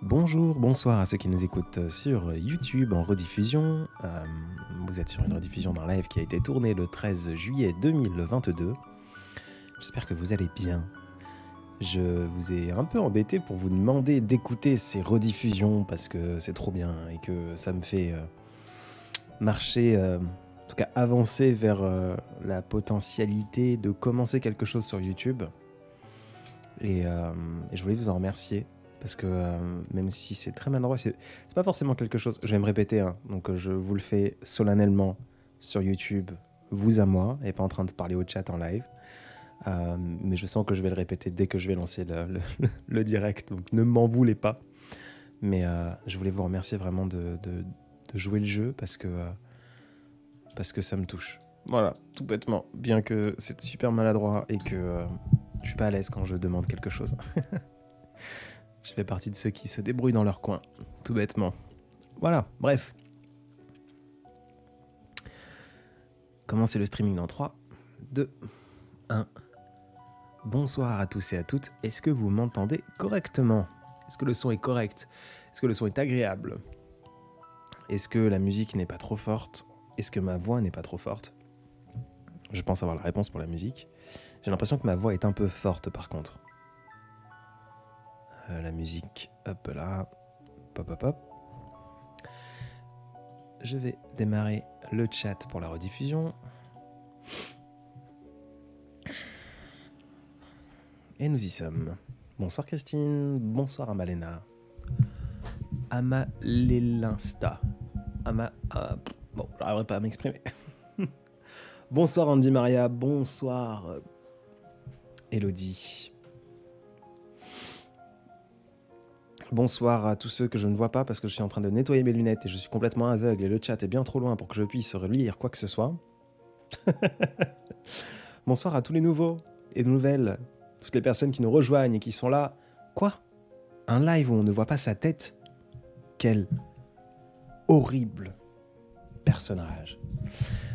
Bonjour, bonsoir à ceux qui nous écoutent sur YouTube en rediffusion. Vous êtes sur une rediffusion d'un live qui a été tourné le 13 juillet 2022. J'espère que vous allez bien. Je vous ai un peu embêté pour vous demander d'écouter ces rediffusions parce que c'est trop bien et que ça me fait marcher, en tout cas avancer vers la potentialité de commencer quelque chose sur YouTube. Et je voulais vous en remercier. Parce que même si c'est très maladroit, c'est pas forcément quelque chose... Je vais me répéter, hein, donc je vous le fais solennellement sur YouTube, vous à moi, et pas en train de parler au chat en live. Mais je sens que je vais le répéter dès que je vais lancer le direct, donc ne m'en voulez pas. Mais je voulais vous remercier vraiment de jouer le jeu parce que ça me touche. Voilà, tout bêtement. Bien que c'est super maladroit et que je suis pas à l'aise quand je demande quelque chose. Je fais partie de ceux qui se débrouillent dans leur coin, tout bêtement. Voilà, bref. Commencez le streaming dans 3, 2, 1. Bonsoir à tous et à toutes. Est-ce que vous m'entendez correctement? Est-ce que le son est correct? Est-ce que le son est agréable? Est-ce que la musique n'est pas trop forte? Est-ce que ma voix n'est pas trop forte? Je pense avoir la réponse pour la musique. J'ai l'impression que ma voix est un peu forte par contre. La musique, hop là, pop hop hop. Je vais démarrer le chat pour la rediffusion. Et nous y sommes. Bonsoir Christine, bonsoir Amalena. Amalélinsta. Bon, j'arriverai pas à m'exprimer. Bonsoir Andy Maria, bonsoir Elodie. Bonsoir à tous ceux que je ne vois pas parce que je suis en train de nettoyer mes lunettes et je suis complètement aveugle et le chat est bien trop loin pour que je puisse relire quoi que ce soit. Bonsoir à tous les nouveaux et nouvelles, toutes les personnes qui nous rejoignent et qui sont là. Quoi? Un live où on ne voit pas sa tête? Quel horrible personnage.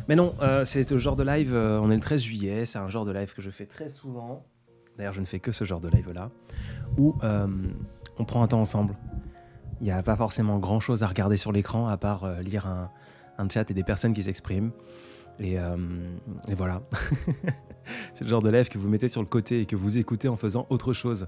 Mais non, c'est le genre de live, on est le 13 juillet, c'est un genre de live que je fais très souvent. D'ailleurs, je ne fais que ce genre de live-là, où on prend un temps ensemble. Il n'y a pas forcément grand-chose à regarder sur l'écran, à part lire un chat et des personnes qui s'expriment. Et voilà. C'est le genre de live que vous mettez sur le côté et que vous écoutez en faisant autre chose.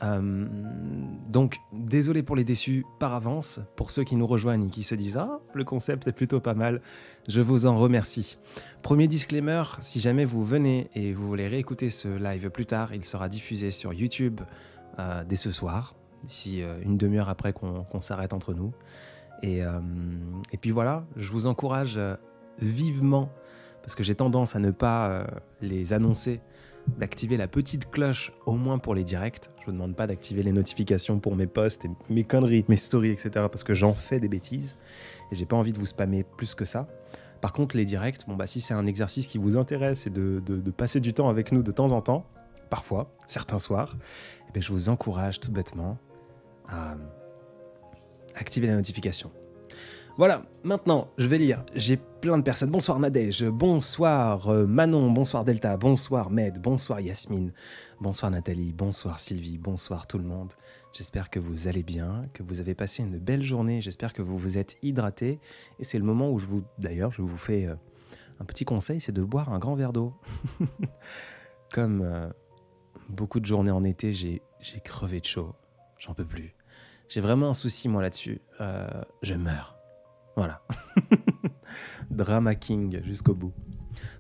Donc, désolé pour les déçus par avance. Pour ceux qui nous rejoignent et qui se disent « Ah, le concept est plutôt pas mal », je vous en remercie. Premier disclaimer, si jamais vous venez et vous voulez réécouter ce live plus tard, il sera diffusé sur YouTube dès ce soir, d'ici une demi-heure après qu'on s'arrête entre nous. Et puis voilà, je vous encourage vivement, parce que j'ai tendance à ne pas les annoncer, d'activer la petite cloche au moins pour les directs. Je ne vous demande pas d'activer les notifications pour mes posts et mes conneries, mes stories, etc. parce que j'en fais des bêtises et j'ai pas envie de vous spammer plus que ça. Par contre, les directs, si c'est un exercice qui vous intéresse et de passer du temps avec nous de temps en temps, parfois, certains soirs, je vous encourage tout bêtement à activer la notification. Voilà, maintenant, je vais lire. J'ai plein de personnes. Bonsoir Nadège, bonsoir Manon, bonsoir Delta, bonsoir Med, bonsoir Yasmine, bonsoir Nathalie, bonsoir Sylvie, bonsoir tout le monde. J'espère que vous allez bien, que vous avez passé une belle journée, j'espère que vous vous êtes hydratés. Et c'est le moment où je vous fais un petit conseil, c'est de boire un grand verre d'eau. Comme beaucoup de journées en été, j'ai crevé de chaud, j'en peux plus. J'ai vraiment un souci moi là-dessus, je meurs. Voilà. Drama King jusqu'au bout.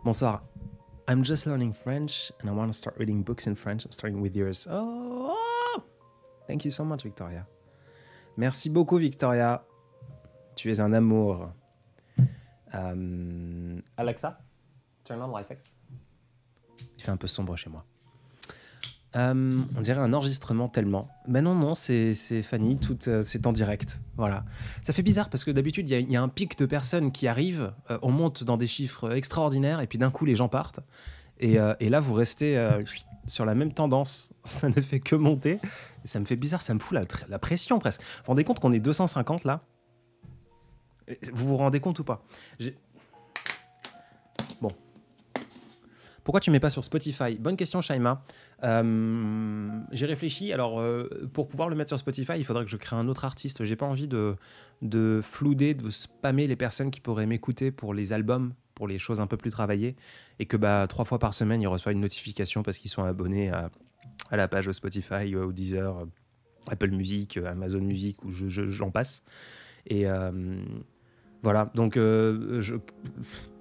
Bonsoir. I'm just learning French and I want to start reading books in French. I'm starting with yours. Oh, thank you so much, Victoria. Merci beaucoup, Victoria. Tu es un amour. Alexa, turn on LifeX. Il fait un peu sombre chez moi. On dirait un enregistrement tellement. Mais non, c'est Fanny, c'est en direct. Voilà. Ça fait bizarre parce que d'habitude, il y a un pic de personnes qui arrivent, on monte dans des chiffres extraordinaires et puis d'un coup, les gens partent. Et là, vous restez sur la même tendance. Ça ne fait que monter. Et ça me fait bizarre, ça me fout la pression presque. Vous vous rendez compte qu'on est 250 là? Vous vous rendez compte ou pas? Bon. Pourquoi tu mets pas sur Spotify? Bonne question, Shaima. J'ai réfléchi. Alors, pour pouvoir le mettre sur Spotify, il faudrait que je crée un autre artiste. J'ai pas envie de flouder, de spammer les personnes qui pourraient m'écouter pour les albums, pour les choses un peu plus travaillées, et que 3 fois par semaine, ils reçoivent une notification parce qu'ils sont abonnés à la page Spotify, au Deezer, Apple Music, Amazon Music, ou j'en passe. Et voilà, donc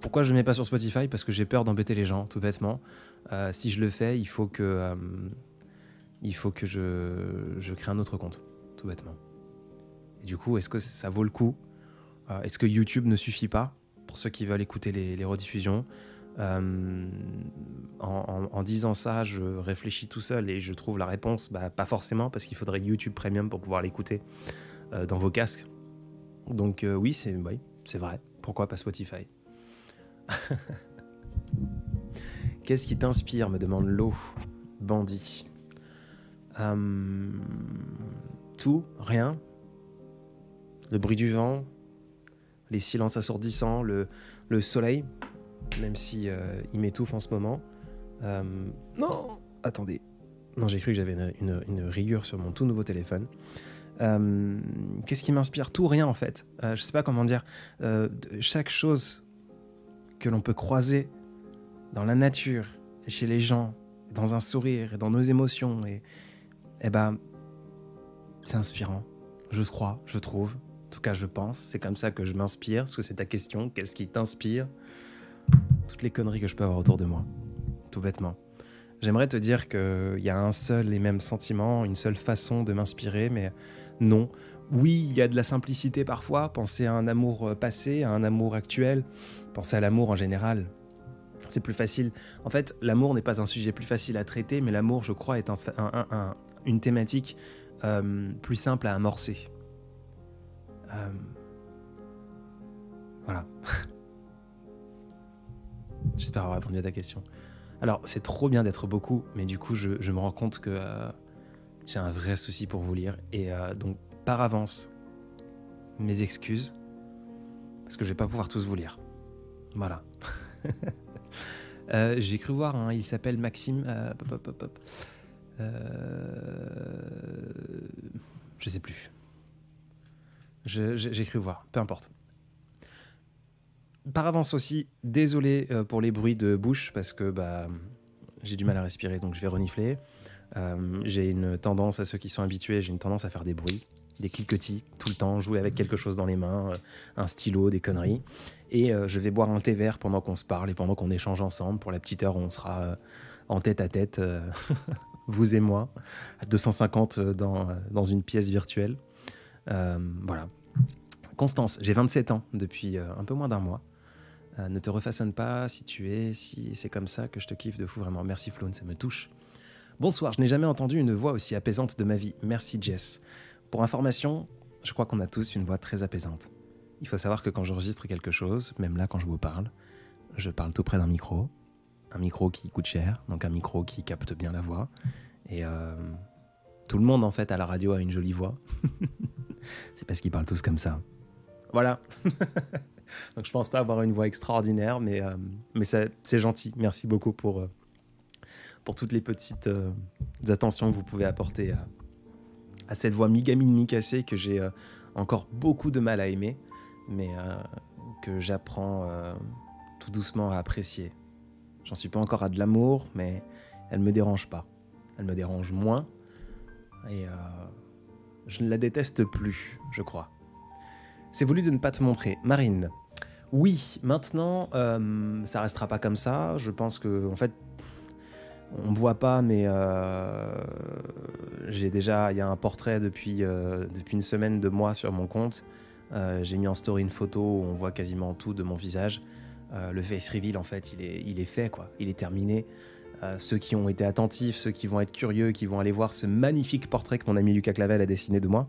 pourquoi je ne mets pas sur Spotify? Parce que j'ai peur d'embêter les gens, tout bêtement. Si je le fais, il faut que je crée un autre compte, tout bêtement. Et du coup, est-ce que ça vaut le coup? Est-ce que YouTube ne suffit pas pour ceux qui veulent écouter les rediffusions? En disant ça, je réfléchis tout seul et je trouve la réponse, pas forcément, parce qu'il faudrait YouTube Premium pour pouvoir l'écouter dans vos casques. Donc oui, c'est vrai. Pourquoi pas Spotify? Qu'est-ce qui t'inspire, me demande Lo, Bandit. Tout, rien. Le bruit du vent, les silences assourdissants, le soleil, même si il m'étouffe en ce moment. Non, attendez. Non, j'ai cru que j'avais une rayure sur mon tout nouveau téléphone. Qu'est-ce qui m'inspire? Tout, rien en fait. Je sais pas comment dire. Chaque chose que l'on peut croiser dans la nature, chez les gens, dans un sourire, dans nos émotions, et c'est inspirant. Je crois, je trouve. En tout cas, je pense. C'est comme ça que je m'inspire, parce que c'est ta question. Qu'est-ce qui t'inspire? Toutes les conneries que je peux avoir autour de moi, tout bêtement. J'aimerais te dire qu'il y a un seul et même sentiment, une seule façon de m'inspirer, mais non. Oui, il y a de la simplicité parfois, penser à un amour passé, à un amour actuel, penser à l'amour en général. C'est plus facile. En fait, l'amour n'est pas un sujet plus facile à traiter, mais l'amour, je crois, est une thématique plus simple à amorcer. Voilà. J'espère avoir répondu à ta question. Alors, c'est trop bien d'être beaucoup, mais du coup, je me rends compte que j'ai un vrai souci pour vous lire. Et donc, par avance, mes excuses, parce que je vais pas pouvoir tous vous lire. Voilà. J'ai cru voir, il s'appelle Maxime. Je sais plus. J'ai cru voir, peu importe. Par avance aussi, désolé pour les bruits de bouche, parce que j'ai du mal à respirer, donc je vais renifler. J'ai une tendance, à ceux qui sont habitués, j'ai une tendance à faire des bruits, des cliquetis, tout le temps, jouer avec quelque chose dans les mains, un stylo, des conneries. Et je vais boire un thé vert pendant qu'on se parle et pendant qu'on échange ensemble, pour la petite heure où on sera en tête à tête, vous et moi, à 250 dans une pièce virtuelle. Voilà. Constance, j'ai 27 ans depuis un peu moins d'un mois. Ne te refaçonne pas si c'est comme ça que je te kiffe de fou, vraiment. Merci Flown, ça me touche. Bonsoir, je n'ai jamais entendu une voix aussi apaisante de ma vie. Merci Jess. Pour information, je crois qu'on a tous une voix très apaisante. Il faut savoir que quand j'enregistre quelque chose, même là quand je vous parle, je parle tout près d'un micro. Un micro qui coûte cher, donc un micro qui capte bien la voix. Et tout le monde en fait à la radio a une jolie voix. C'est parce qu'ils parlent tous comme ça. Voilà. Donc je pense pas avoir une voix extraordinaire, mais c'est gentil. Merci beaucoup pour toutes les petites attentions que vous pouvez apporter à cette voix mi-gamine mi-cassée que j'ai encore beaucoup de mal à aimer, mais que j'apprends tout doucement à apprécier. J'en suis pas encore à de l'amour, mais elle me dérange pas. Elle me dérange moins, et je ne la déteste plus, je crois. C'est voulu de ne pas te montrer. Marine. Oui, maintenant, ça restera pas comme ça. Je pense que, en fait, on me voit pas, mais il y a un portrait depuis une semaine de moi sur mon compte. J'ai mis en story une photo où on voit quasiment tout de mon visage. Le face reveal, en fait, il est fait, quoi. Il est terminé. Ceux qui ont été attentifs, ceux qui vont être curieux, qui vont aller voir ce magnifique portrait que mon ami Lucas Clavel a dessiné de moi,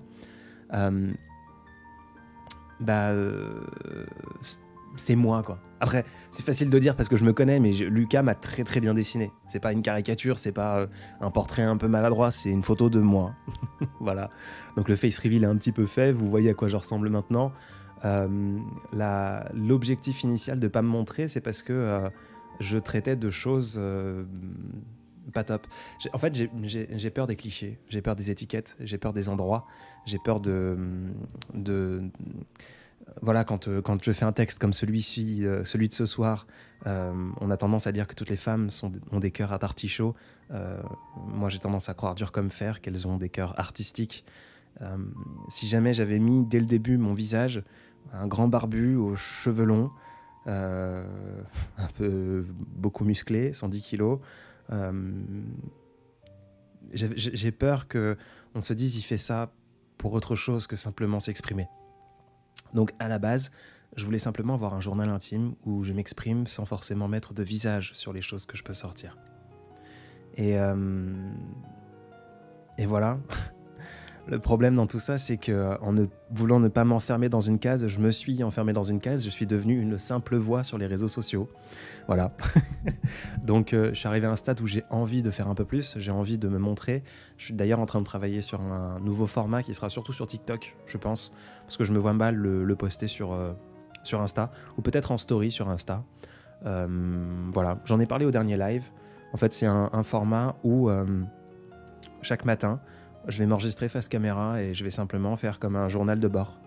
c'est moi, quoi. Après, c'est facile de dire parce que je me connais, mais Lucas m'a très très bien dessiné. C'est pas une caricature, c'est pas un portrait un peu maladroit, c'est une photo de moi. Voilà. Donc le face reveal est un petit peu fait, vous voyez à quoi je ressemble maintenant. L'objectif initial de pas me montrer, c'est parce que je traitais de choses pas top. En fait, j'ai peur des clichés, j'ai peur des étiquettes, j'ai peur des endroits, j'ai peur de voilà, quand je fais un texte comme celui-ci, celui de ce soir, on a tendance à dire que toutes les femmes ont des cœurs à d'artichaut. Moi, j'ai tendance à croire dur comme fer qu'elles ont des cœurs artistiques. Si jamais j'avais mis dès le début mon visage, un grand barbu aux cheveux longs, un peu beaucoup musclé, 110 kilos, j'ai peur qu'on se dise il fait ça pour autre chose que simplement s'exprimer. Donc à la base, je voulais simplement avoir un journal intime où je m'exprime sans forcément mettre de visage sur les choses que je peux sortir. Et voilà. Le problème dans tout ça, c'est qu'en ne voulant ne pas m'enfermer dans une case, je me suis enfermé dans une case, je suis devenu une simple voix sur les réseaux sociaux. Voilà. Donc je suis arrivé à un stade où j'ai envie de faire un peu plus, j'ai envie de me montrer. Je suis d'ailleurs en train de travailler sur un nouveau format qui sera surtout sur TikTok, je pense, parce que je me vois mal le poster sur Insta, ou peut-être en story sur Insta. Voilà, j'en ai parlé au dernier live. En fait, c'est un format où chaque matin, je vais m'enregistrer face caméra et je vais simplement faire comme un journal de bord.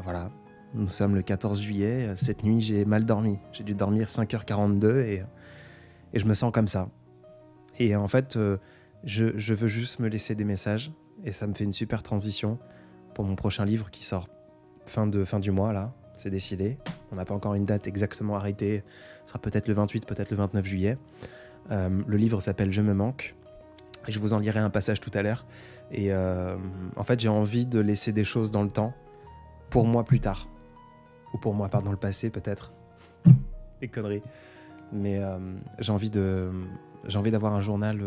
Voilà, nous sommes le 14 juillet, cette nuit j'ai mal dormi. J'ai dû dormir 5h42 et je me sens comme ça. Et en fait, je veux juste me laisser des messages et ça me fait une super transition pour mon prochain livre qui sort fin du mois, là, c'est décidé. On n'a pas encore une date exactement arrêtée, ce sera peut-être le 28, peut-être le 29 juillet. Le livre s'appelle « Je me manque ». Je vous en lirai un passage tout à l'heure. Et en fait, j'ai envie de laisser des choses dans le temps pour moi plus tard. Ou pour moi, dans le passé, peut-être. Des conneries. Mais j'ai envie d'avoir un journal,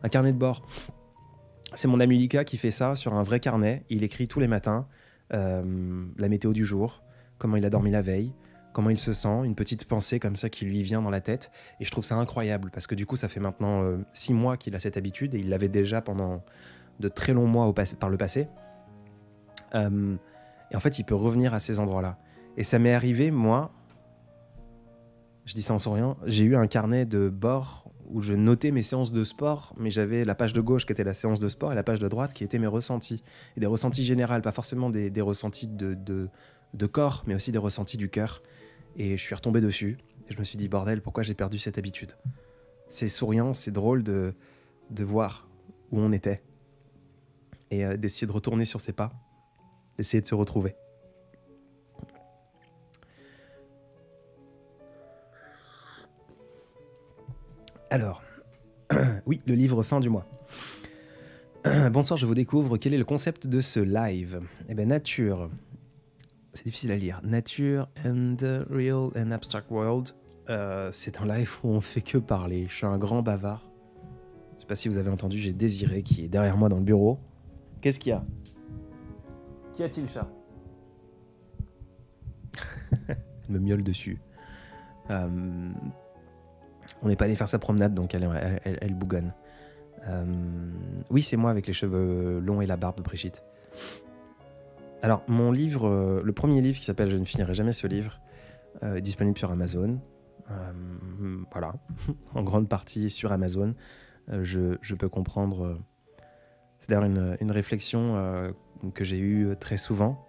un carnet de bord. C'est mon ami Lika qui fait ça sur un vrai carnet. Il écrit tous les matins la météo du jour, comment il a dormi la veille, comment il se sent, une petite pensée comme ça qui lui vient dans la tête. Et je trouve ça incroyable parce que du coup, ça fait maintenant 6 mois qu'il a cette habitude et il l'avait déjà pendant de très longs mois par le passé. Et en fait, il peut revenir à ces endroits-là. Et ça m'est arrivé, moi, je dis ça en souriant, j'ai eu un carnet de bord où je notais mes séances de sport, mais j'avais la page de gauche qui était la séance de sport et la page de droite qui était mes ressentis. Et des ressentis généraux, pas forcément des ressentis de corps, mais aussi des ressentis du cœur. Et je suis retombé dessus. Et je me suis dit, bordel, pourquoi j'ai perdu cette habitude ? C'est souriant, c'est drôle de voir où on était. Et d'essayer de retourner sur ses pas. D'essayer de se retrouver. Alors, oui, le livre fin du mois. Bonsoir, je vous découvre. Quel est le concept de ce live ? Eh bien, nature... C'est difficile à lire. Nature and the Real and Abstract World. C'est un live où on fait que parler. Je suis un grand bavard. Je sais pas si vous avez entendu, j'ai Désiré qui est derrière moi dans le bureau. Qu'est-ce qu'il y a ? Qu'y a-t-il, chat ? Elle me miaule dessus. On n'est pas allé faire sa promenade, donc elle bougonne. Oui, c'est moi avec les cheveux longs et la barbe, Brigitte. Alors, mon livre, le premier livre qui s'appelle « Je ne finirai jamais ce livre », est disponible sur Amazon. Voilà, en grande partie sur Amazon. Je peux comprendre... c'est d'ailleurs une réflexion que j'ai eue très souvent,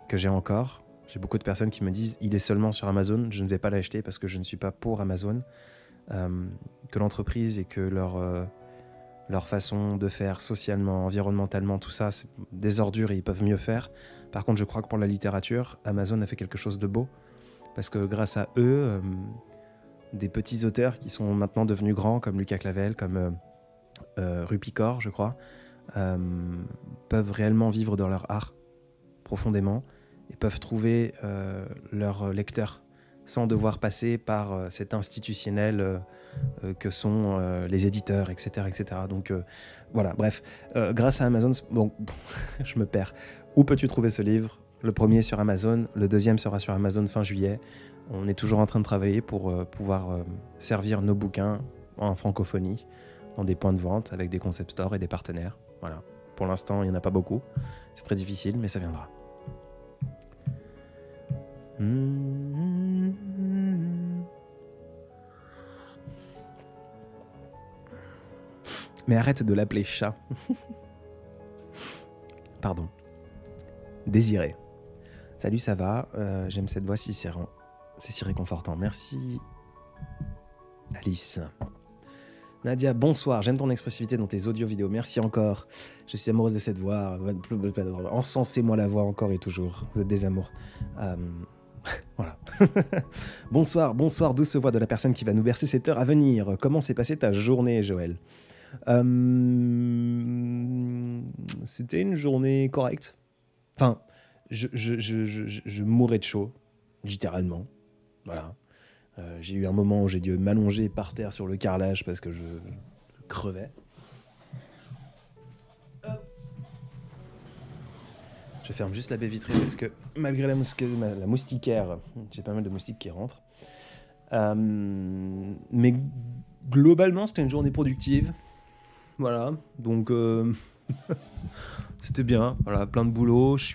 que j'ai encore. J'ai beaucoup de personnes qui me disent « Il est seulement sur Amazon, je ne vais pas l'acheter parce que je ne suis pas pour Amazon. » Que l'entreprise et que leur façon de faire socialement, environnementalement, tout ça, c'est des ordures et ils peuvent mieux faire. Par contre, je crois que pour la littérature, Amazon a fait quelque chose de beau. Parce que grâce à eux, des petits auteurs qui sont maintenant devenus grands, comme Lucas Clavel, comme Rupicor, je crois, peuvent réellement vivre dans leur art profondément et peuvent trouver leurs lecteurs sans devoir passer par cet institutionnel que sont les éditeurs, etc. etc. Donc voilà, bref, grâce à Amazon, bon, je me perds. Où peux-tu trouver ce livre ? Le premier sur Amazon, le deuxième sera sur Amazon fin juillet. On est toujours en train de travailler pour pouvoir servir nos bouquins en francophonie dans des points de vente avec des concept stores et des partenaires. Voilà. Pour l'instant, il n'y en a pas beaucoup. C'est très difficile, mais ça viendra. Mais arrête de l'appeler chat. Pardon. Désiré. Salut, ça va? J'aime cette voix si c'est si réconfortant. Merci. Alice. Nadia, bonsoir. J'aime ton expressivité dans tes audios vidéos. Merci encore. Je suis amoureuse de cette voix. Encensez-moi la voix encore et toujours. Vous êtes des amours. Voilà. Bonsoir, douce voix de la personne qui va nous bercer cette heure à venir. Comment s'est passée ta journée, Joël? C'était une journée correcte. Enfin, je mourais de chaud, littéralement. Voilà. J'ai eu un moment où j'ai dû m'allonger par terre sur le carrelage parce que je crevais. Je ferme juste la baie vitrée parce que malgré la moustiquaire, j'ai pas mal de moustiques qui rentrent. Mais globalement, c'était une journée productive. Voilà, donc c'était bien. Voilà, plein de boulot. Je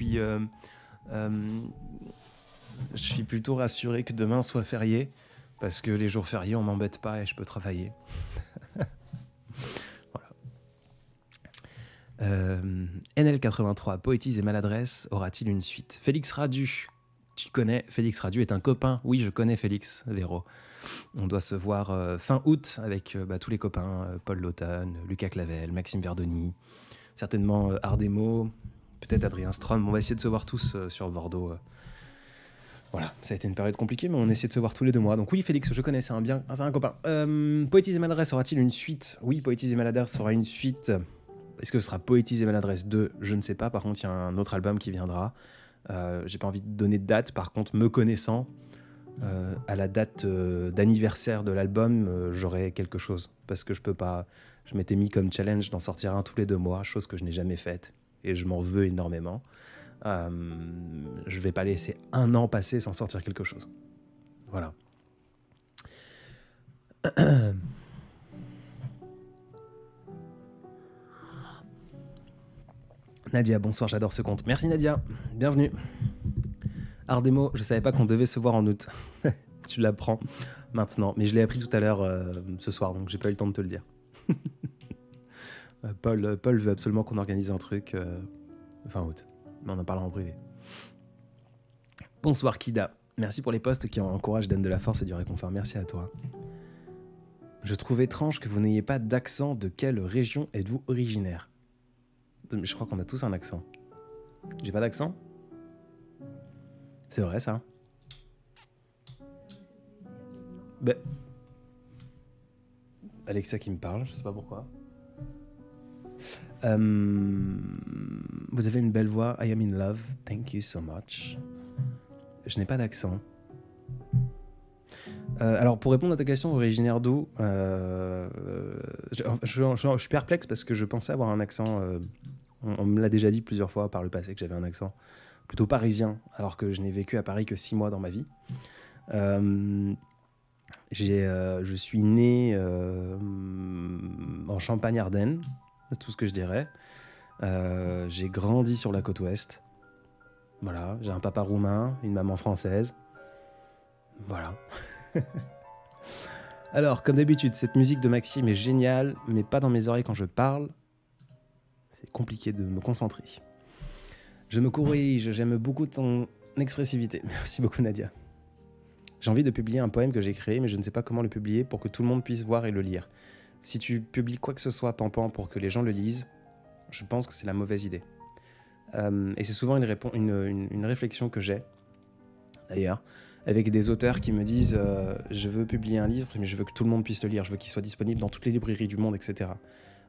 suis plutôt rassuré que demain soit férié parce que les jours fériés, on m'embête pas et je peux travailler. NL83, Poétise et Maladresse, aura-t-il une suite? Félix Radu, tu connais? Félix Radu est un copain. Oui, je connais Félix, Véro. On doit se voir fin août avec tous les copains, Paul Lautonne, Lucas Clavel, Maxime Verdoni, certainement Ardemo, peut-être Adrien Strom. On va essayer de se voir tous sur Bordeaux. Voilà, ça a été une période compliquée, mais on essaie de se voir tous les 2 mois. Donc oui, Félix, je connais, c'est un copain. Poétise et Maladresse aura-t-il une suite? Oui, Poétise et Maladresse aura une suite. Est-ce que ce sera Poétise et Maladresse 2? Je ne sais pas. Par contre, il y a un autre album qui viendra. J'ai pas envie de donner de date. Par contre, me connaissant, à la date d'anniversaire de l'album, j'aurai quelque chose. Parce que je peux pas. Je m'étais mis comme challenge d'en sortir un tous les 2 mois, chose que je n'ai jamais faite. Et je m'en veux énormément. Je vais pas laisser 1 an passer sans sortir quelque chose. Voilà. Nadia, bonsoir, j'adore ce conte. Merci Nadia, bienvenue. Ardemo, je savais pas qu'on devait se voir en août. Tu l'apprends maintenant, mais je l'ai appris tout à l'heure ce soir, donc j'ai pas eu le temps de te le dire. Paul veut absolument qu'on organise un truc fin août, mais on en parlera en privé. Bonsoir Kida, merci pour les posts qui encouragent, donnent de la force et du réconfort. Merci à toi. Je trouve étrange que vous n'ayez pas d'accent. De quelle région êtes-vous originaire? Je crois qu'on a tous un accent. J'ai pas d'accent? C'est vrai ça? Ben... Alexa qui me parle, je sais pas pourquoi. Vous avez une belle voix. I am in love. Thank you so much. Je n'ai pas d'accent. Alors, pour répondre à ta question, originaire d'où? Je suis perplexe parce que je pensais avoir un accent. On me l'a déjà dit plusieurs fois par le passé que j'avais un accent plutôt parisien, alors que je n'ai vécu à Paris que 6 mois dans ma vie. Je suis né en Champagne-Ardenne, c'est tout ce que je dirais. J'ai grandi sur la côte ouest. Voilà, j'ai un papa roumain, une maman française. Voilà. Alors, comme d'habitude, cette musique de Maxime est géniale, mais pas dans mes oreilles quand je parle. C'est compliqué de me concentrer. Je me corrige, j'aime beaucoup ton expressivité. Merci beaucoup Nadia. J'ai envie de publier un poème que j'ai créé, mais je ne sais pas comment le publier pour que tout le monde puisse voir et le lire. Si tu publies quoi que ce soit, Pampan, pour que les gens le lisent, je pense que c'est la mauvaise idée. Et c'est souvent une réflexion que j'ai, d'ailleurs, avec des auteurs qui me disent je veux publier un livre, mais je veux que tout le monde puisse le lire, je veux qu'il soit disponible dans toutes les librairies du monde, etc.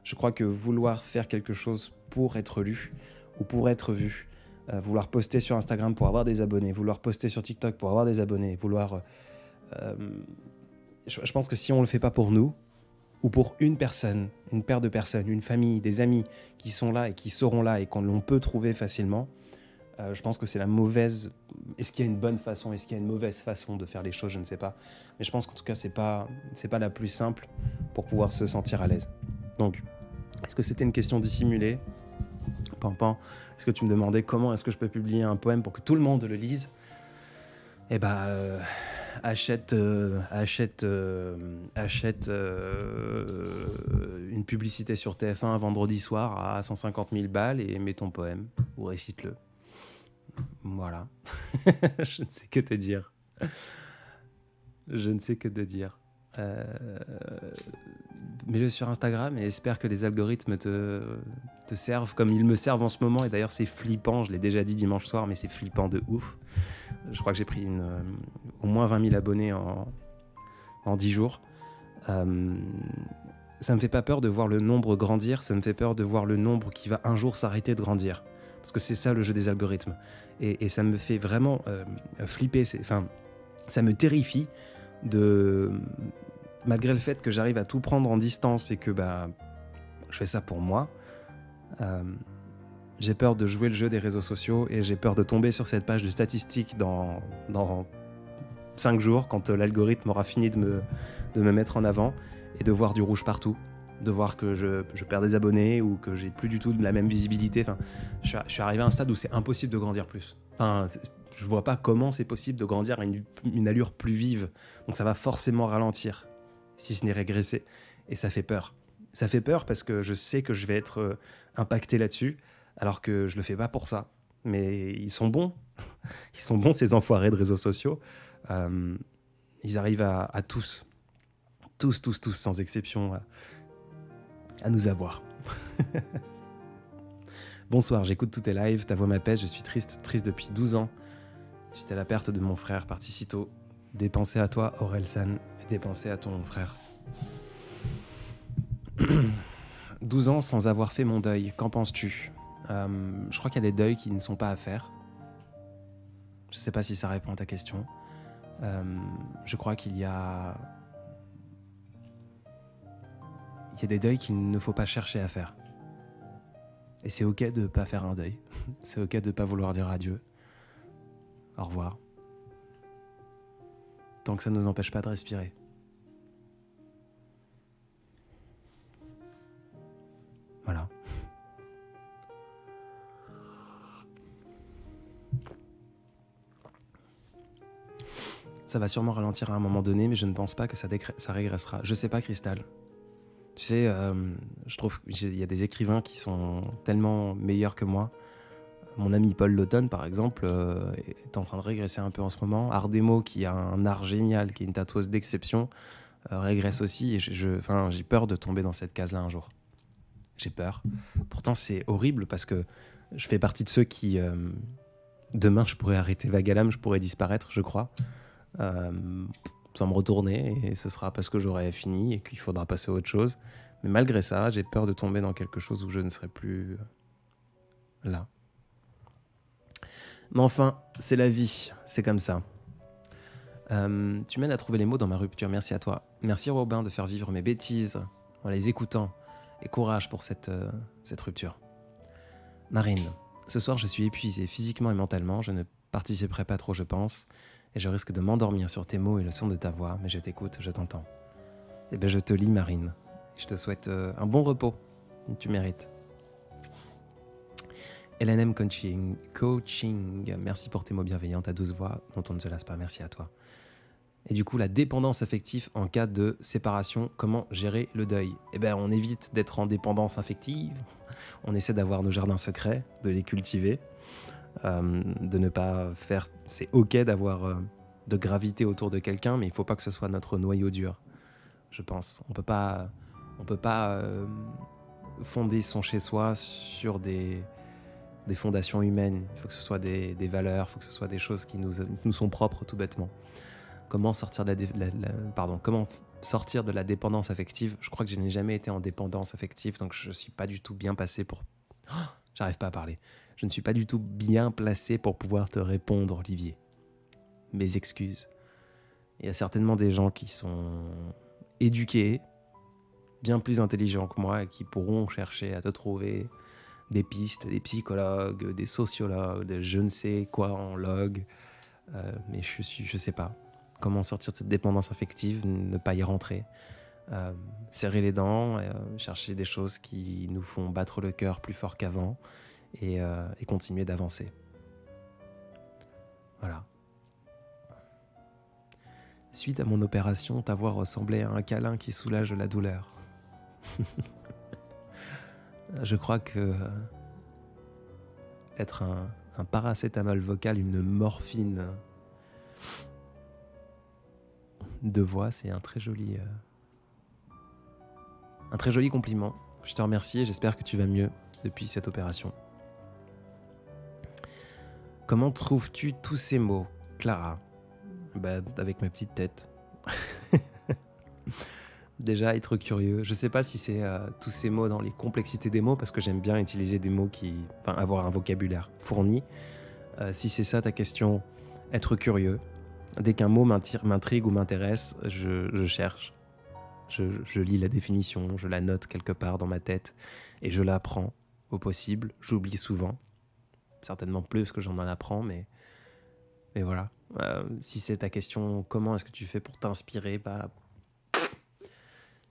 Je crois que vouloir faire quelque chose pour être lu ou pour être vu, vouloir poster sur Instagram pour avoir des abonnés, vouloir poster sur TikTok pour avoir des abonnés, je pense que si on ne le fait pas pour nous, ou pour une personne, une paire de personnes, une famille, des amis qui sont là et qui seront là et qu'on peut trouver facilement, je pense que c'est la mauvaise... Est-ce qu'il y a une bonne façon? Est-ce qu'il y a une mauvaise façon de faire les choses? Je ne sais pas. Mais je pense qu'en tout cas, c'est pas la plus simple pour pouvoir se sentir à l'aise. Donc, est-ce que c'était une question dissimulée? Pampan, est-ce que tu me demandais comment est-ce que je peux publier un poème pour que tout le monde le lise? Eh ben, achète une publicité sur TF1 un vendredi soir à 150 000 balles et mets ton poème ou récite-le. Voilà. Je ne sais que te dire. Je ne sais que te dire. Mets-le sur Instagram et espère que les algorithmes te servent comme ils me servent en ce moment. Et d'ailleurs, c'est flippant. Je l'ai déjà dit dimanche soir, mais c'est flippant de ouf. Je crois que j'ai pris au moins 20 000 abonnés en 10 jours. Ça me fait pas peur de voir le nombre grandir. Ça me fait peur de voir le nombre qui va un jour s'arrêter de grandir. Parce que c'est ça le jeu des algorithmes. Et ça me fait vraiment flipper. Ça me terrifie malgré le fait que j'arrive à tout prendre en distance et que je fais ça pour moi, j'ai peur de jouer le jeu des réseaux sociaux et j'ai peur de tomber sur cette page de statistiques dans 5 jours quand l'algorithme aura fini de me mettre en avant et de voir du rouge partout, de voir que je perds des abonnés ou que j'ai plus du tout la même visibilité. Je suis arrivé à un stade où c'est impossible de grandir plus. Je vois pas comment c'est possible de grandir à une allure plus vive. Donc ça va forcément ralentir, si ce n'est régresser. Et ça fait peur. Ça fait peur parce que je sais que je vais être impacté là-dessus, alors que je le fais pas pour ça. Mais ils sont bons. Ils sont bons, ces enfoirés de réseaux sociaux. Ils arrivent à tous, sans exception, à nous avoir. Bonsoir, j'écoute tous tes lives, ta voix m'apaise, je suis triste depuis 12 ans. Suite à la perte de mon frère, parti si tôt. Des pensées à toi, Orelsan, et des pensées à ton frère. 12 ans sans avoir fait mon deuil, qu'en penses-tu ? Je crois qu'il y a des deuils qui ne sont pas à faire. Je ne sais pas si ça répond à ta question. Je crois qu'il y a des deuils qu'il ne faut pas chercher à faire. Et c'est ok de ne pas faire un deuil. C'est ok de ne pas vouloir dire adieu. Au revoir. Tant que ça ne nous empêche pas de respirer. Voilà. Ça va sûrement ralentir à un moment donné, mais je ne pense pas que ça régressera. Je sais pas, Cristal. Tu sais, je trouve qu'il y a des écrivains qui sont tellement meilleurs que moi. Mon ami Paul Laughton, par exemple, est en train de régresser un peu en ce moment. Ardemo, qui a un art génial, qui est une tatoueuse d'exception, régresse aussi. Et j'ai peur de tomber dans cette case-là un jour. J'ai peur. Pourtant, c'est horrible parce que je fais partie de ceux qui... demain, je pourrais arrêter Vagalam, je pourrais disparaître, je crois. Sans me retourner. Et ce sera parce que j'aurai fini et qu'il faudra passer à autre chose. Mais malgré ça, j'ai peur de tomber dans quelque chose où je ne serai plus là. Mais enfin, c'est la vie, c'est comme ça. Tu m'aides à trouver les mots dans ma rupture, merci à toi. Merci Robin de faire vivre mes bêtises en les écoutant. Et courage pour cette rupture. Marine, ce soir je suis épuisée physiquement et mentalement, je ne participerai pas trop je pense, et je risque de m'endormir sur tes mots et le son de ta voix, mais je t'écoute, je t'entends. Eh bien je te lis Marine, je te souhaite un bon repos, tu mérites. LNM Coaching, merci pour tes mots bienveillants, ta douce voix dont on ne se lasse pas, merci à toi. Et du coup, la dépendance affective en cas de séparation, comment gérer le deuil ? Eh bien, on évite d'être en dépendance affective, on essaie d'avoir nos jardins secrets, de les cultiver, de ne pas faire... C'est ok d'avoir de gravité autour de quelqu'un, mais il ne faut pas que ce soit notre noyau dur, je pense. On peut pas fonder son chez-soi sur des fondations humaines. Il faut que ce soit des valeurs, il faut que ce soit des choses qui nous sont propres tout bêtement. Comment sortir de comment sortir de la dépendance affective ? Je crois que je n'ai jamais été en dépendance affective, donc je ne suis pas du tout bien placé pour... Oh, j'arrive pas à parler. Je ne suis pas du tout bien placé pour pouvoir te répondre, Olivier. Mes excuses. Il y a certainement des gens qui sont éduqués, bien plus intelligents que moi, et qui pourront chercher à te trouver des pistes, des psychologues, des sociologues, des je ne sais quoi en log. Mais je sais pas. Comment sortir de cette dépendance affective, ne pas y rentrer, serrer les dents, chercher des choses qui nous font battre le cœur plus fort qu'avant et continuer d'avancer. Voilà. Suite à mon opération, ta voix ressemblait à un câlin qui soulage la douleur. Je crois que être un paracétamol vocal, une morphine de voix, c'est un très joli compliment. Je te remercie et j'espère que tu vas mieux depuis cette opération. Comment trouves-tu tous ces mots, Clara ? Avec ma petite tête. Déjà, être curieux. Je sais pas si c'est tous ces mots dans les complexités des mots, parce que j'aime bien utiliser des mots avoir un vocabulaire fourni. Si c'est ça ta question, être curieux. Dès qu'un mot m'intrigue ou m'intéresse, je cherche. Je lis la définition, je la note quelque part dans ma tête et je l'apprends au possible. J'oublie souvent. Certainement plus que j'en apprends, mais voilà. Si c'est ta question, comment est-ce que tu fais pour t'inspirer ?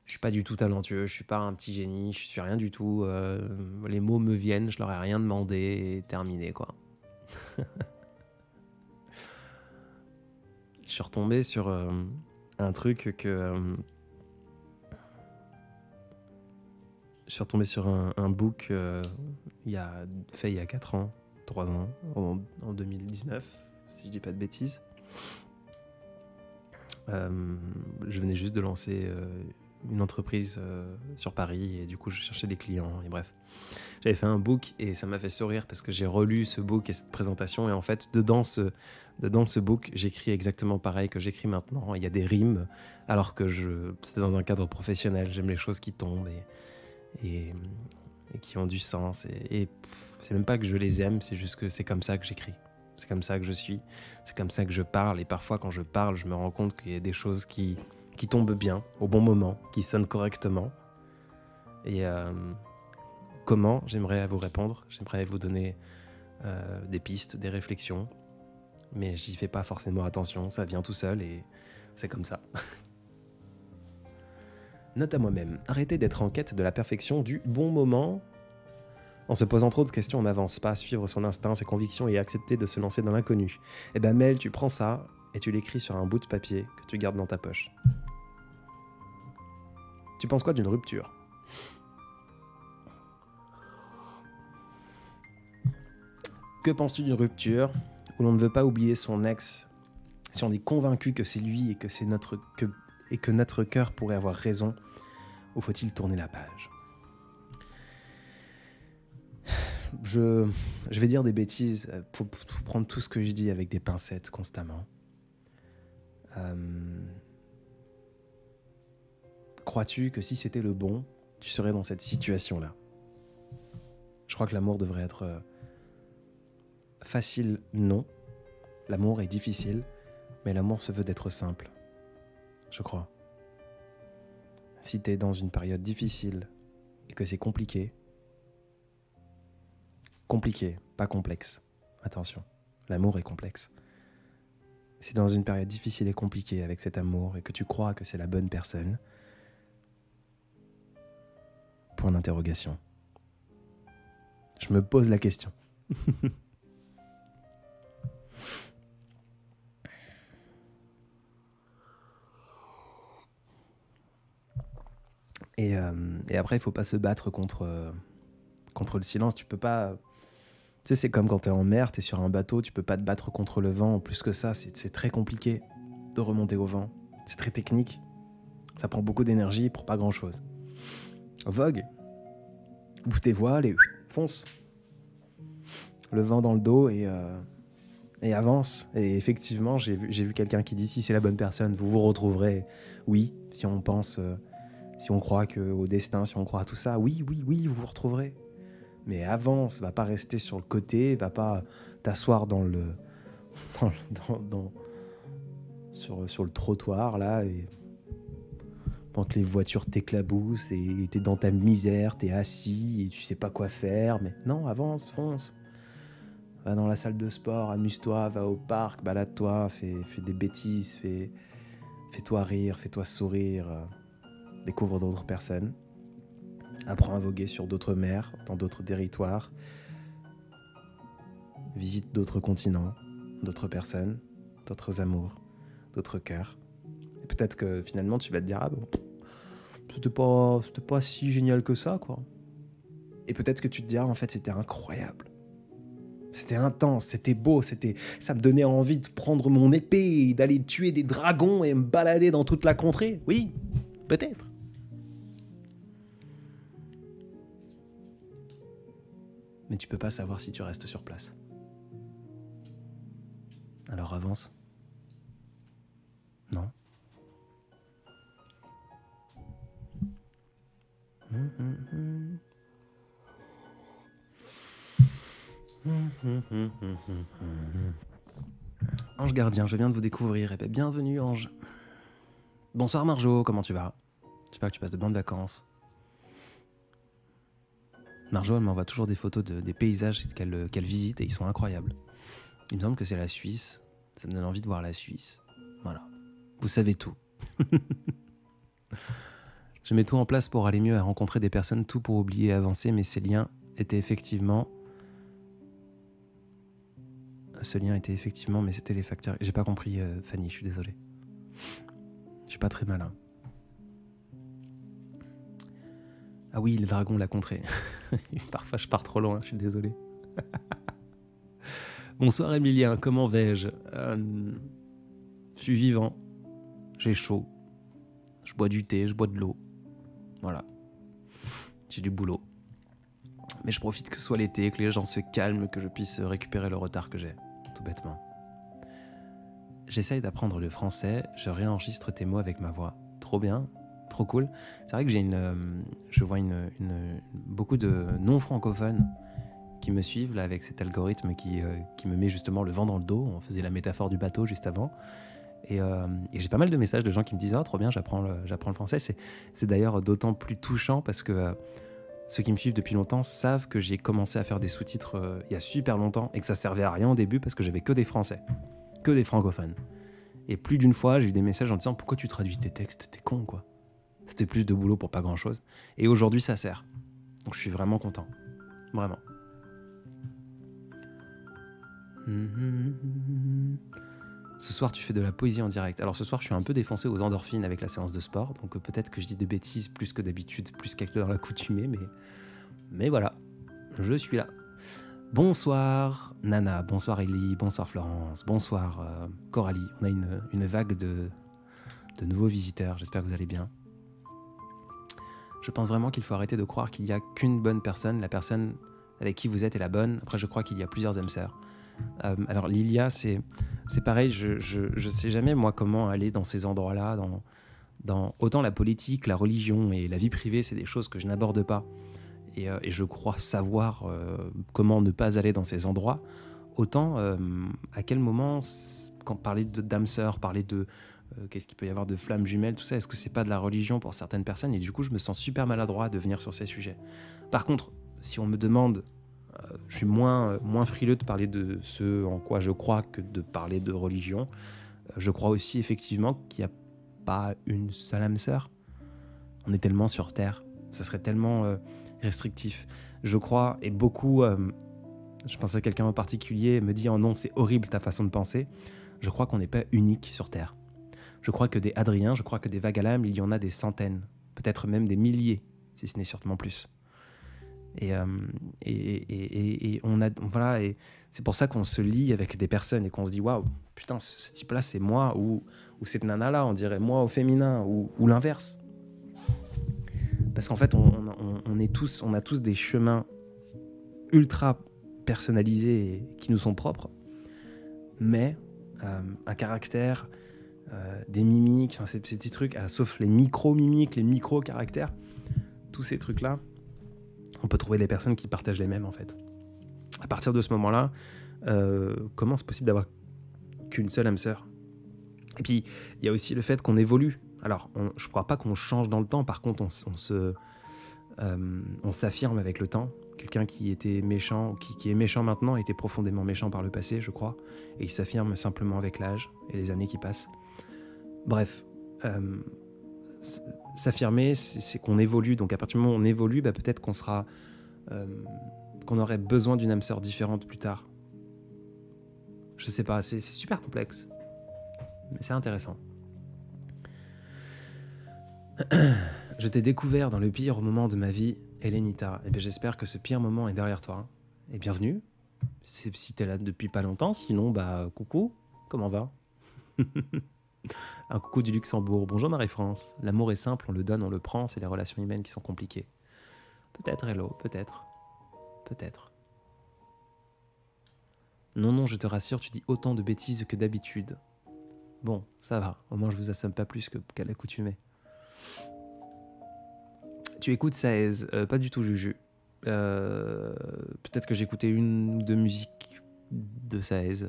Je suis pas du tout talentueux, je suis pas un petit génie, je suis rien du tout. Les mots me viennent, je leur ai rien demandé et terminé, quoi. Je suis retombé sur un truc que... je suis retombé sur un book il y a 4 ans, 3 ans, en 2019, si je dis pas de bêtises. Je venais juste de lancer une entreprise sur Paris et du coup je cherchais des clients et bref. J'avais fait un book et ça m'a fait sourire parce que j'ai relu ce book et cette présentation et en fait dedans ce book j'écris exactement pareil que j'écris maintenant. Il y a des rimes alors que c'était dans un cadre professionnel. J'aime les choses qui tombent et qui ont du sens et c'est même pas que je les aime, c'est juste que c'est comme ça que j'écris. C'est comme ça que je suis, c'est comme ça que je parle et parfois quand je parle je me rends compte qu'il y a des choses qui tombent bien au bon moment, qui sonnent correctement et comment, j'aimerais vous répondre, j'aimerais vous donner des pistes, des réflexions, mais j'y fais pas forcément attention, ça vient tout seul et c'est comme ça. Note à moi-même, arrêtez d'être en quête de la perfection du bon moment. En se posant trop de questions, on n'avance pas, suivre son instinct, ses convictions et accepter de se lancer dans l'inconnu. Eh ben Mel, tu prends ça et tu l'écris sur un bout de papier que tu gardes dans ta poche. Tu penses quoi d'une rupture ? Que penses-tu d'une rupture où l'on ne veut pas oublier son ex si on est convaincu que c'est lui et que notre cœur pourrait avoir raison, ou faut-il tourner la page ? Je vais dire des bêtises, faut prendre tout ce que je dis avec des pincettes constamment. Crois-tu que si c'était le bon, tu serais dans cette situation-là ? Je crois que l'amour devrait être facile, non. L'amour est difficile, mais l'amour se veut d'être simple. Je crois. Si t'es dans une période difficile et que c'est compliqué, pas complexe. Attention, l'amour est complexe. Si dans une période difficile et compliquée avec cet amour et que tu crois que c'est la bonne personne, point d'interrogation. Je me pose la question. Et après, il faut pas se battre contre le silence. Tu peux pas... Tu sais, c'est comme quand t'es en mer, t'es sur un bateau, tu peux pas te battre contre le vent. Plus que ça, c'est très compliqué de remonter au vent. C'est très technique. Ça prend beaucoup d'énergie pour pas grand-chose. Vogue. Ouvre tes voiles et fonce. Le vent dans le dos et avance. Et effectivement, j'ai vu quelqu'un qui dit si c'est la bonne personne, vous vous retrouverez. Oui, si on pense, si on croit au destin, si on croit à tout ça, oui, vous vous retrouverez. Mais avance, va pas rester sur le côté, va pas t'asseoir sur le trottoir là et pendant que les voitures t'éclaboussent et t'es dans ta misère, t'es assis et tu sais pas quoi faire. Mais non, avance, fonce. Va dans la salle de sport, amuse-toi, va au parc, balade-toi, fais des bêtises, fais-toi rire, fais-toi sourire, découvre d'autres personnes. Apprends à voguer sur d'autres mers, dans d'autres territoires. Visite d'autres continents, d'autres personnes, d'autres amours, d'autres cœurs. peut-être que finalement tu vas te dire ah bon, c'était pas si génial que ça quoi. Et peut-être que tu te diras en fait c'était incroyable. C'était intense, c'était beau, ça me donnait envie de prendre mon épée, d'aller tuer des dragons et me balader dans toute la contrée. Oui, peut-être. Mais tu peux pas savoir si tu restes sur place. Alors avance. Non. Ange gardien, je viens de vous découvrir. Eh bien, bienvenue Ange. Bonsoir Marjo, comment tu vas? J'espère que tu passes de bonnes vacances. Marjo, elle m'envoie toujours des photos des paysages qu'elle visite et ils sont incroyables. Il me semble que c'est la Suisse. Ça me donne envie de voir la Suisse. Voilà. Vous savez tout. Je mets tout en place pour aller mieux à rencontrer des personnes, tout pour oublier et avancer, mais ces liens étaient effectivement... Ce lien était effectivement, mais c'était les facteurs... J'ai pas compris, Fanny, je suis désolé. Je suis pas très malin. Ah oui, le dragon l'a contré. Parfois, je pars trop loin, je suis désolé. Bonsoir Emilien, comment vais-je? Je suis vivant, j'ai chaud, je bois du thé, je bois de l'eau. Voilà. J'ai du boulot. Mais je profite que ce soit l'été, que les gens se calment, que je puisse récupérer le retard que j'ai, tout bêtement. J'essaye d'apprendre le français, je réenregistre tes mots avec ma voix. Trop bien, trop cool. C'est vrai que je vois beaucoup de non-francophones qui me suivent là, avec cet algorithme qui me met justement le vent dans le dos. On faisait la métaphore du bateau juste avant. Et j'ai pas mal de messages de gens qui me disent « Ah, trop bien, j'apprends le français ». C'est d'ailleurs d'autant plus touchant parce que ceux qui me suivent depuis longtemps savent que j'ai commencé à faire des sous-titres il y a super longtemps et que ça servait à rien au début parce que j'avais que des Français, que des francophones. Et plus d'une fois, j'ai eu des messages en disant « Pourquoi tu traduis tes textes? T'es con, quoi. » C'était plus de boulot pour pas grand-chose. Et aujourd'hui, ça sert. Donc je suis vraiment content. Vraiment. Ce soir, tu fais de la poésie en direct. Alors ce soir, je suis un peu défoncé aux endorphines avec la séance de sport, donc peut-être que je dis des bêtises plus que d'habitude, plus qu'à dans l'accoutumée, mais voilà, je suis là. Bonsoir Nana, bonsoir Ellie, bonsoir Florence, bonsoir Coralie. On a une vague de nouveaux visiteurs, j'espère que vous allez bien. Je pense vraiment qu'il faut arrêter de croire qu'il n'y a qu'une bonne personne, la personne avec qui vous êtes est la bonne. Après, je crois qu'il y a plusieurs âmes sœurs. Alors Lilia, c'est pareil, je sais jamais moi comment aller dans ces endroits-là, dans autant la politique, la religion et la vie privée, c'est des choses que je n'aborde pas et je crois savoir comment ne pas aller dans ces endroits, autant à quel moment, quand parler d'âme sœur, parler de qu'est-ce qu'il peut y avoir de flammes jumelles, tout ça, est-ce que c'est pas de la religion pour certaines personnes? Et du coup je me sens super maladroit de venir sur ces sujets. Par contre, si on me demande, je suis moins frileux de parler de ce en quoi je crois que de parler de religion. Je crois aussi effectivement qu'il n'y a pas une seule âme sœur. On est tellement sur Terre, ça serait tellement restrictif. Je crois, et beaucoup, je pense à quelqu'un en particulier, me dit « Oh non, c'est horrible ta façon de penser ». Je crois qu'on n'est pas unique sur Terre. Je crois que des Adriens, je crois que des vagues à l'âme, il y en a des centaines, peut-être même des milliers, si ce n'est certainement plus. Et voilà, et c'est pour ça qu'on se lie avec des personnes et qu'on se dit waouh, putain, ce type-là c'est moi, ou cette nana-là, on dirait moi au féminin, ou l'inverse. Parce qu'en fait, on a tous des chemins ultra personnalisés et qui nous sont propres, mais un caractère, des mimiques, enfin ces petits trucs, sauf les micro-mimiques, les micro-caractères, tous ces trucs-là. On peut trouver des personnes qui partagent les mêmes, en fait. À partir de ce moment-là, comment c'est possible d'avoir qu'une seule âme sœur? Et puis, il y a aussi le fait qu'on évolue. Alors, je ne crois pas qu'on change dans le temps. Par contre, on s'affirme avec le temps. Quelqu'un qui était méchant, qui est méchant maintenant, était profondément méchant par le passé, je crois. Et il s'affirme simplement avec l'âge et les années qui passent. Bref, s'affirmer, c'est qu'on évolue. Donc à partir du moment où on évolue, peut-être qu'on sera, qu'on aurait besoin d'une âme sœur différente plus tard. Je sais pas, c'est super complexe, mais c'est intéressant. Je t'ai découvert dans le pire moment de ma vie, Elenita. Et bien j'espère que ce pire moment est derrière toi. Et bienvenue. Si t'es là depuis pas longtemps, sinon bah coucou, comment va? Un coucou du Luxembourg. Bonjour Marie-France. L'amour est simple, on le donne, on le prend, c'est les relations humaines qui sont compliquées. Peut-être Hello, peut-être. Peut-être. Non, non, je te rassure, tu dis autant de bêtises que d'habitude. Bon, ça va, au moins je vous assomme pas plus qu'à l'accoutumée. Tu écoutes Saez, pas du tout Juju. Peut-être que j'ai écouté une ou deux musiques de Saez.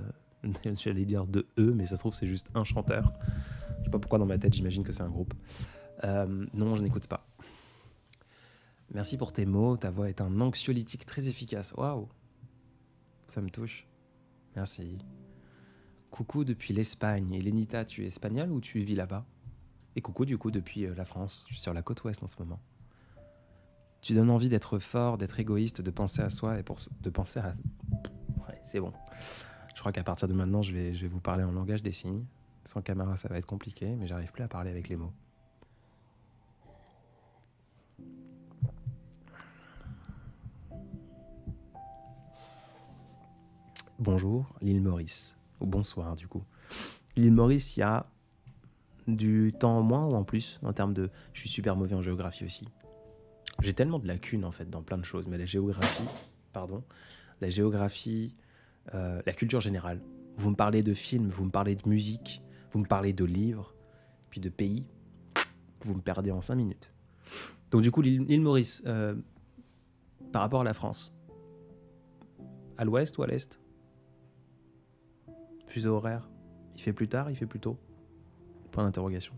J'allais dire de eux, mais ça se trouve c'est juste un chanteur. Je sais pas pourquoi dans ma tête j'imagine que c'est un groupe. Non, je n'écoute pas. Merci pour tes mots, ta voix est un anxiolytique très efficace. Waouh, ça me touche. Merci. Coucou depuis l'Espagne. Et Lenita, tu es espagnole ou tu vis là-bas? Et coucou du coup depuis la France. Je suis sur la côte ouest en ce moment. Tu donnes envie d'être fort, d'être égoïste, de penser à soi et de penser à... Ouais, c'est bon. Je crois qu'à partir de maintenant, je vais vous parler en langage des signes. Sans caméra, ça va être compliqué, mais j'arrive plus à parler avec les mots. Bonjour, l'île Maurice. Ou bonsoir, du coup. L'île Maurice, il y a du temps en moins ou en plus, en termes de... Je suis super mauvais en géographie aussi. J'ai tellement de lacunes, en fait, dans plein de choses, mais la géographie, la culture générale. Vous me parlez de films, vous me parlez de musique, vous me parlez de livres, puis de pays, vous me perdez en 5 minutes. Donc du coup, l'île Maurice, par rapport à la France, à l'ouest ou à l'est? Fuseau horaire. Il fait plus tard, il fait plus tôt? Point d'interrogation.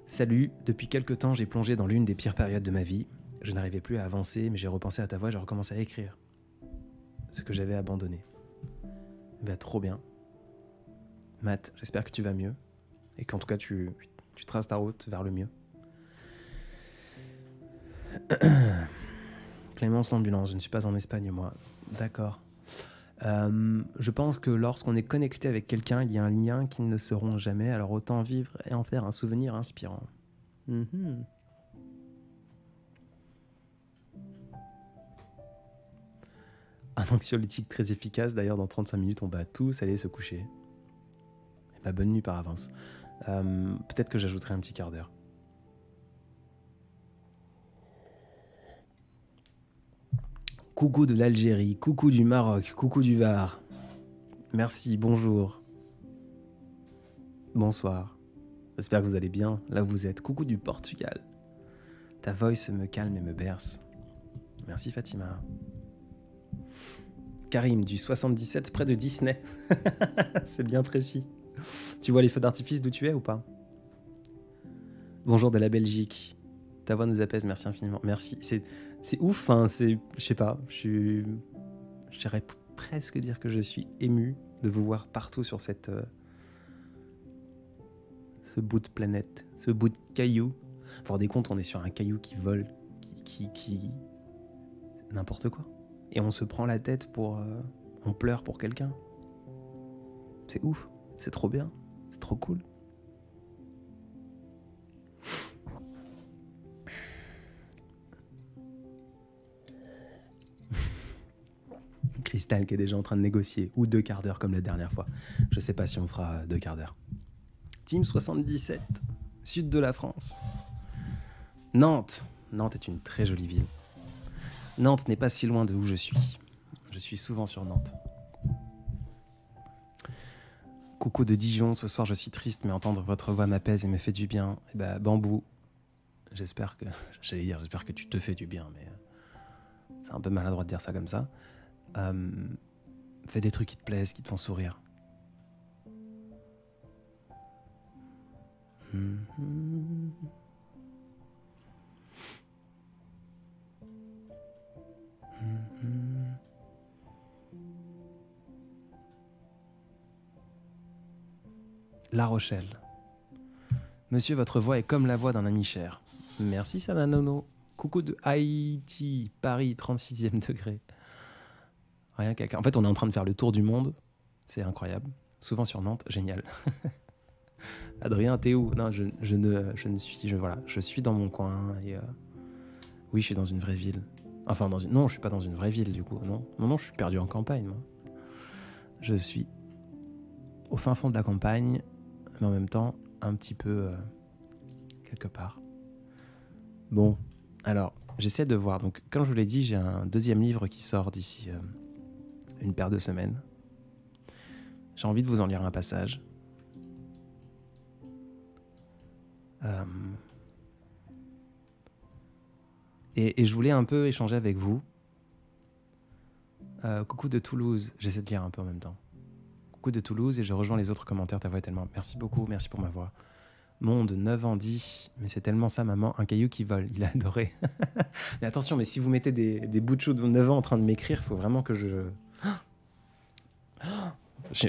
Salut, depuis quelque temps j'ai plongé dans l'une des pires périodes de ma vie. Je n'arrivais plus à avancer, mais j'ai repensé à ta voix, j'ai recommencé à écrire ce que j'avais abandonné. Bah trop bien. Matt, j'espère que tu vas mieux, et qu'en tout cas tu traces ta route vers le mieux. Clémence l'ambulance, je ne suis pas en Espagne moi. D'accord. Je pense que lorsqu'on est connecté avec quelqu'un, il y a un lien qu'ils ne seront jamais, alors autant vivre et en faire un souvenir inspirant. Mm-hmm. Un anxiolytique très efficace, d'ailleurs dans 35 minutes on va tous aller se coucher. Et bah, bonne nuit par avance. Peut-être que j'ajouterai un petit quart d'heure. Coucou de l'Algérie, coucou du Maroc, coucou du Var. Merci, bonjour. Bonsoir. J'espère que vous allez bien, là où vous êtes. Coucou du Portugal. Ta voix me calme et me berce. Merci Fatima. Karim, du 77 près de Disney. C'est bien précis. Tu vois les feux d'artifice d'où tu es ou pas? Bonjour de la Belgique. Ta voix nous apaise, merci infiniment. Merci. C'est ouf, hein, je sais pas, j'irais presque dire que je suis ému de vous voir partout sur ce bout de planète, ce bout de caillou. Vous vous rendez compte, on est sur un caillou qui vole, qui n'importe quoi. Et on se prend la tête on pleure pour quelqu'un. C'est ouf, c'est trop bien, c'est trop cool. Cristal qui est déjà en train de négocier, ou 2 quarts d'heure comme la dernière fois. Je sais pas si on fera 2 quarts d'heure. Team 77, sud de la France. Nantes. Nantes est une très jolie ville. Nantes n'est pas si loin de où je suis. Je suis souvent sur Nantes. Coucou de Dijon, ce soir je suis triste, mais entendre votre voix m'apaise et me fait du bien. Et bah, Bambou, j'espère que tu te fais du bien, mais c'est un peu maladroit de dire ça comme ça. Fais des trucs qui te plaisent, qui te font sourire. La Rochelle. Monsieur, votre voix est comme la voix d'un ami cher. Merci Sananono. Coucou de Haïti, Paris, 36e degré. Rien qu'à... En fait, on est en train de faire le tour du monde. C'est incroyable. Souvent sur Nantes, génial. Adrien, t'es où? Non, voilà, je suis dans mon coin. Et oui, je suis dans une vraie ville. Enfin, non, je suis pas dans une vraie ville du coup. Non, je suis perdu en campagne. Moi. Je suis au fin fond de la campagne, mais en même temps un petit peu quelque part. Bon, alors j'essaie de voir. Donc, comme je vous l'ai dit, j'ai un deuxième livre qui sort d'ici une paire de semaines. J'ai envie de vous en lire un passage. Et je voulais un peu échanger avec vous. Coucou de Toulouse, j'essaie de lire un peu en même temps. Coucou de Toulouse et je rejoins les autres commentaires, ta voix est tellement... Merci beaucoup, merci pour ma voix. Monde, 9 ans dit, mais c'est tellement ça maman, un caillou qui vole, il a adoré. Mais attention, mais si vous mettez des bouts de chou de 9 ans en train de m'écrire, il faut vraiment que je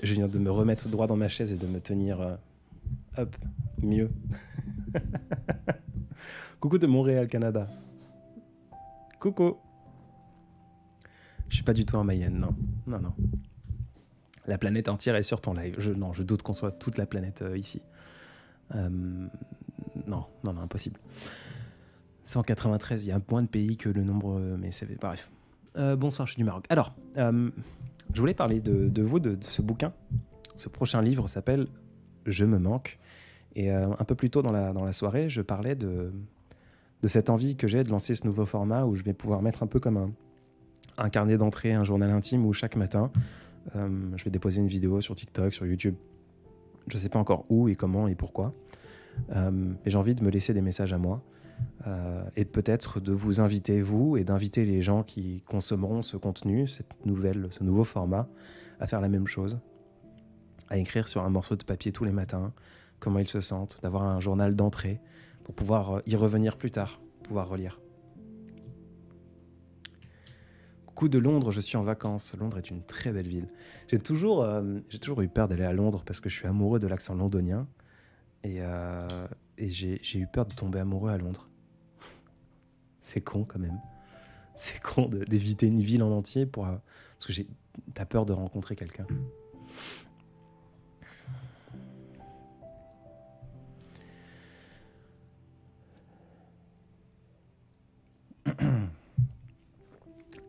viens de me remettre droit dans ma chaise et de me tenir hop, mieux. Coucou de Montréal, Canada. Coucou. Je suis pas du tout en Mayenne, non. La planète entière est sur ton live. Je doute qu'on soit toute la planète ici. Non, impossible. 193, il y a moins de pays que le nombre, mais c'est bref. Bonsoir, je suis du Maroc. Alors, je voulais parler de vous, de ce bouquin. Ce prochain livre s'appelle « Je me manque ». Et un peu plus tôt dans la soirée, je parlais de cette envie que j'ai de lancer ce nouveau format où je vais pouvoir mettre un peu comme un carnet d'entrée, un journal intime où chaque matin, je vais déposer une vidéo sur TikTok, sur YouTube. Je ne sais pas encore où et comment et pourquoi. Mais j'ai envie de me laisser des messages à moi et peut-être de vous inviter, vous, et d'inviter les gens qui consommeront ce contenu, ce nouveau format, à faire la même chose, à écrire sur un morceau de papier tous les matins, comment ils se sentent, d'avoir un journal d'entrée pour pouvoir y revenir plus tard, pouvoir relire. Coucou de Londres, je suis en vacances. Londres est une très belle ville. J'ai toujours eu peur d'aller à Londres parce que je suis amoureux de l'accent londonien et j'ai eu peur de tomber amoureux à Londres. C'est con quand même. C'est con d'éviter une ville en entier parce que t'as peur de rencontrer quelqu'un.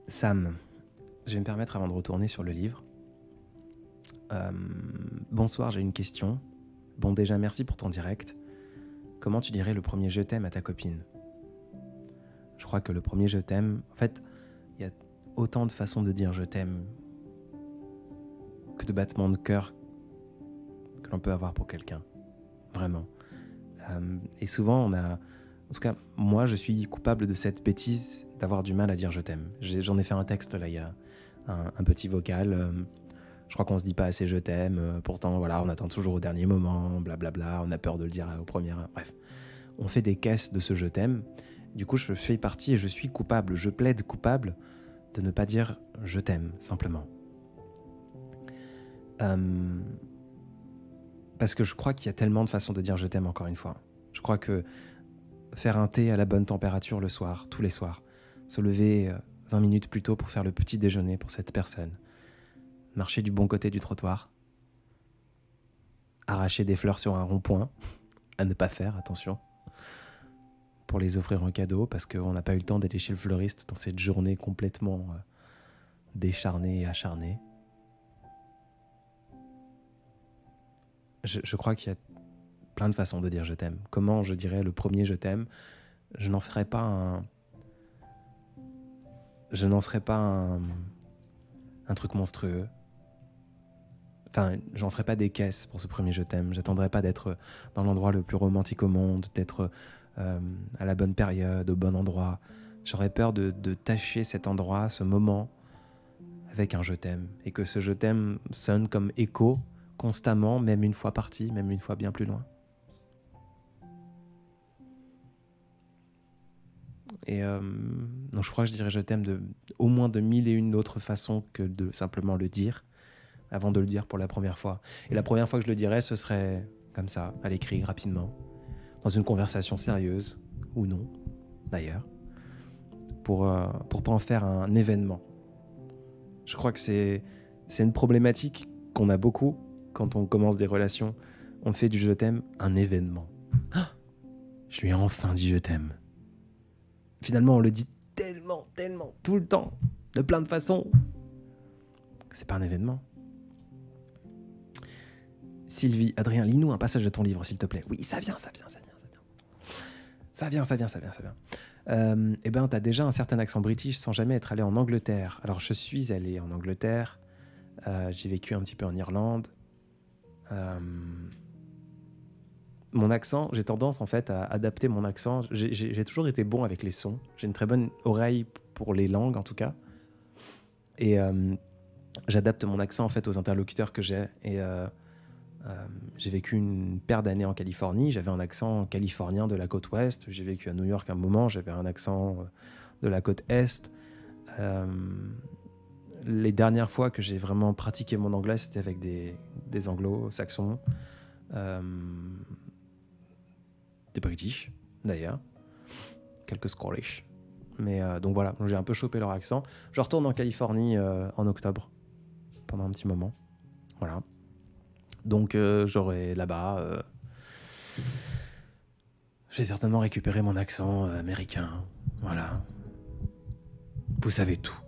Sam, je vais me permettre avant de retourner sur le livre. Bonsoir, j'ai une question. Bon, déjà, merci pour ton direct. Comment tu dirais le premier je t'aime à ta copine? Je crois que le premier je t'aime... En fait, il y a autant de façons de dire je t'aime que de battements de cœur que l'on peut avoir pour quelqu'un. Vraiment. Et souvent, en tout cas, moi, je suis coupable de cette bêtise d'avoir du mal à dire je t'aime. J'en ai fait un texte, là, il y a un petit vocal. Je crois qu'on se dit pas assez je t'aime. Pourtant, voilà, on attend toujours au dernier moment, blablabla. On a peur de le dire au premier. Bref, on fait des caisses de ce je t'aime. Du coup, je fais partie et je suis coupable. Je plaide coupable de ne pas dire je t'aime, simplement. Parce que je crois qu'il y a tellement de façons de dire je t'aime, encore une fois. Je crois que faire un thé à la bonne température le soir, tous les soirs, se lever 20 minutes plus tôt pour faire le petit déjeuner pour cette personne, marcher du bon côté du trottoir, arracher des fleurs sur un rond-point, à ne pas faire, attention, pour les offrir en cadeau, parce qu'on n'a pas eu le temps d'aller chez le fleuriste dans cette journée complètement décharnée et acharnée. Je crois qu'il y a plein de façons de dire je t'aime. Comment je dirais le premier je t'aime? Je n'en ferai pas un truc monstrueux. Enfin, j'en ferai pas des caisses pour ce premier je t'aime. J'attendrai pas d'être dans l'endroit le plus romantique au monde, d'être à la bonne période, au bon endroit. J'aurais peur de tâcher cet endroit, ce moment, avec un je t'aime. Et que ce je t'aime sonne comme écho constamment, même une fois parti, même une fois bien plus loin. Et donc je crois que je dirais je t'aime au moins de 1001 autres façons que de simplement le dire avant de le dire pour la première fois. Et la première fois que je le dirais, ce serait comme ça, à l'écrit, rapidement, dans une conversation sérieuse, ou non, d'ailleurs, pour pas en faire un événement. Je crois que c'est une problématique qu'on a beaucoup quand on commence des relations on fait du je t'aime un événement. Ah, je lui ai enfin dit je t'aime. Finalement, on le dit tellement, tout le temps, de plein de façons. C'est pas un événement. Sylvie, Adrien, lis-nous un passage de ton livre, s'il te plaît. Oui, ça vient. Eh ben, t'as déjà un certain accent british sans jamais être allé en Angleterre. Alors, je suis allé en Angleterre. J'ai vécu un petit peu en Irlande. Mon accent, j'ai tendance en fait à adapter mon accent. J'ai toujours été bon avec les sons. J'ai une très bonne oreille pour les langues, en tout cas. Et j'adapte mon accent en fait aux interlocuteurs que j'ai. Et j'ai vécu une paire d'années en Californie. J'avais un accent californien de la côte ouest. J'ai vécu à New York un moment. J'avais un accent de la côte est. Les dernières fois que j'ai vraiment pratiqué mon anglais, c'était avec des anglo-saxons, des british d'ailleurs, quelques scottish. Mais donc voilà, j'ai un peu chopé leur accent. Je retourne en Californie en octobre, pendant un petit moment. Voilà. Donc j'aurai là-bas... j'ai certainement récupéré mon accent américain. Voilà. Vous savez tout.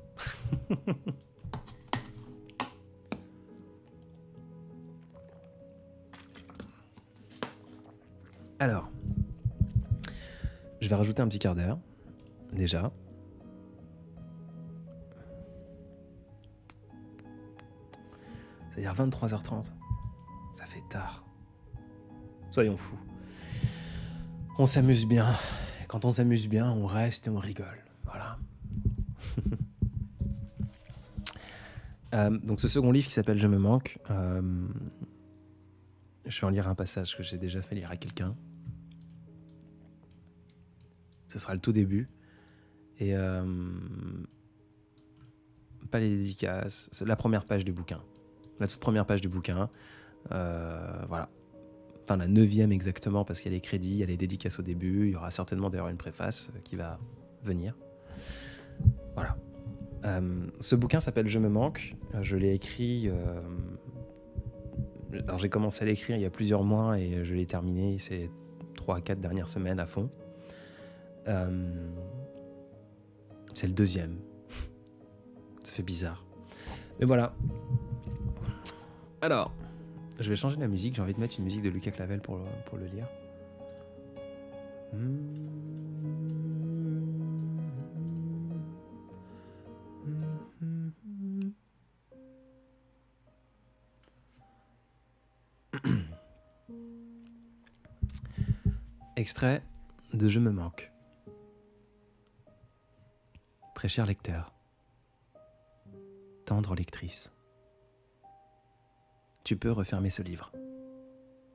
Alors, je vais rajouter un petit quart d'heure, déjà. C'est-à-dire 23h30. Ça fait tard. Soyons fous. On s'amuse bien. Et quand on s'amuse bien, on reste et on rigole. Voilà. Donc ce second livre qui s'appelle Je me manque, je vais en lire un passage que j'ai déjà fait lire à quelqu'un. Ce sera le tout début. Et pas les dédicaces, c'est la première page du bouquin. La toute première page du bouquin. Voilà. Enfin, la 9e exactement, parce qu'il y a les crédits, il y a les dédicaces au début. Il y aura certainement d'ailleurs une préface qui va venir. Voilà. Ce bouquin s'appelle Je me manque. Je l'ai écrit... Alors j'ai commencé à l'écrire il y a plusieurs mois et je l'ai terminé ces 3 à 4 dernières semaines à fond. C'est le 2e. Ça fait bizarre. Mais voilà. Alors, je vais changer la musique. J'ai envie de mettre une musique de Lucas Clavel pour le lire. Extrait de Je me manque. Très cher lecteur, tendre lectrice, tu peux refermer ce livre.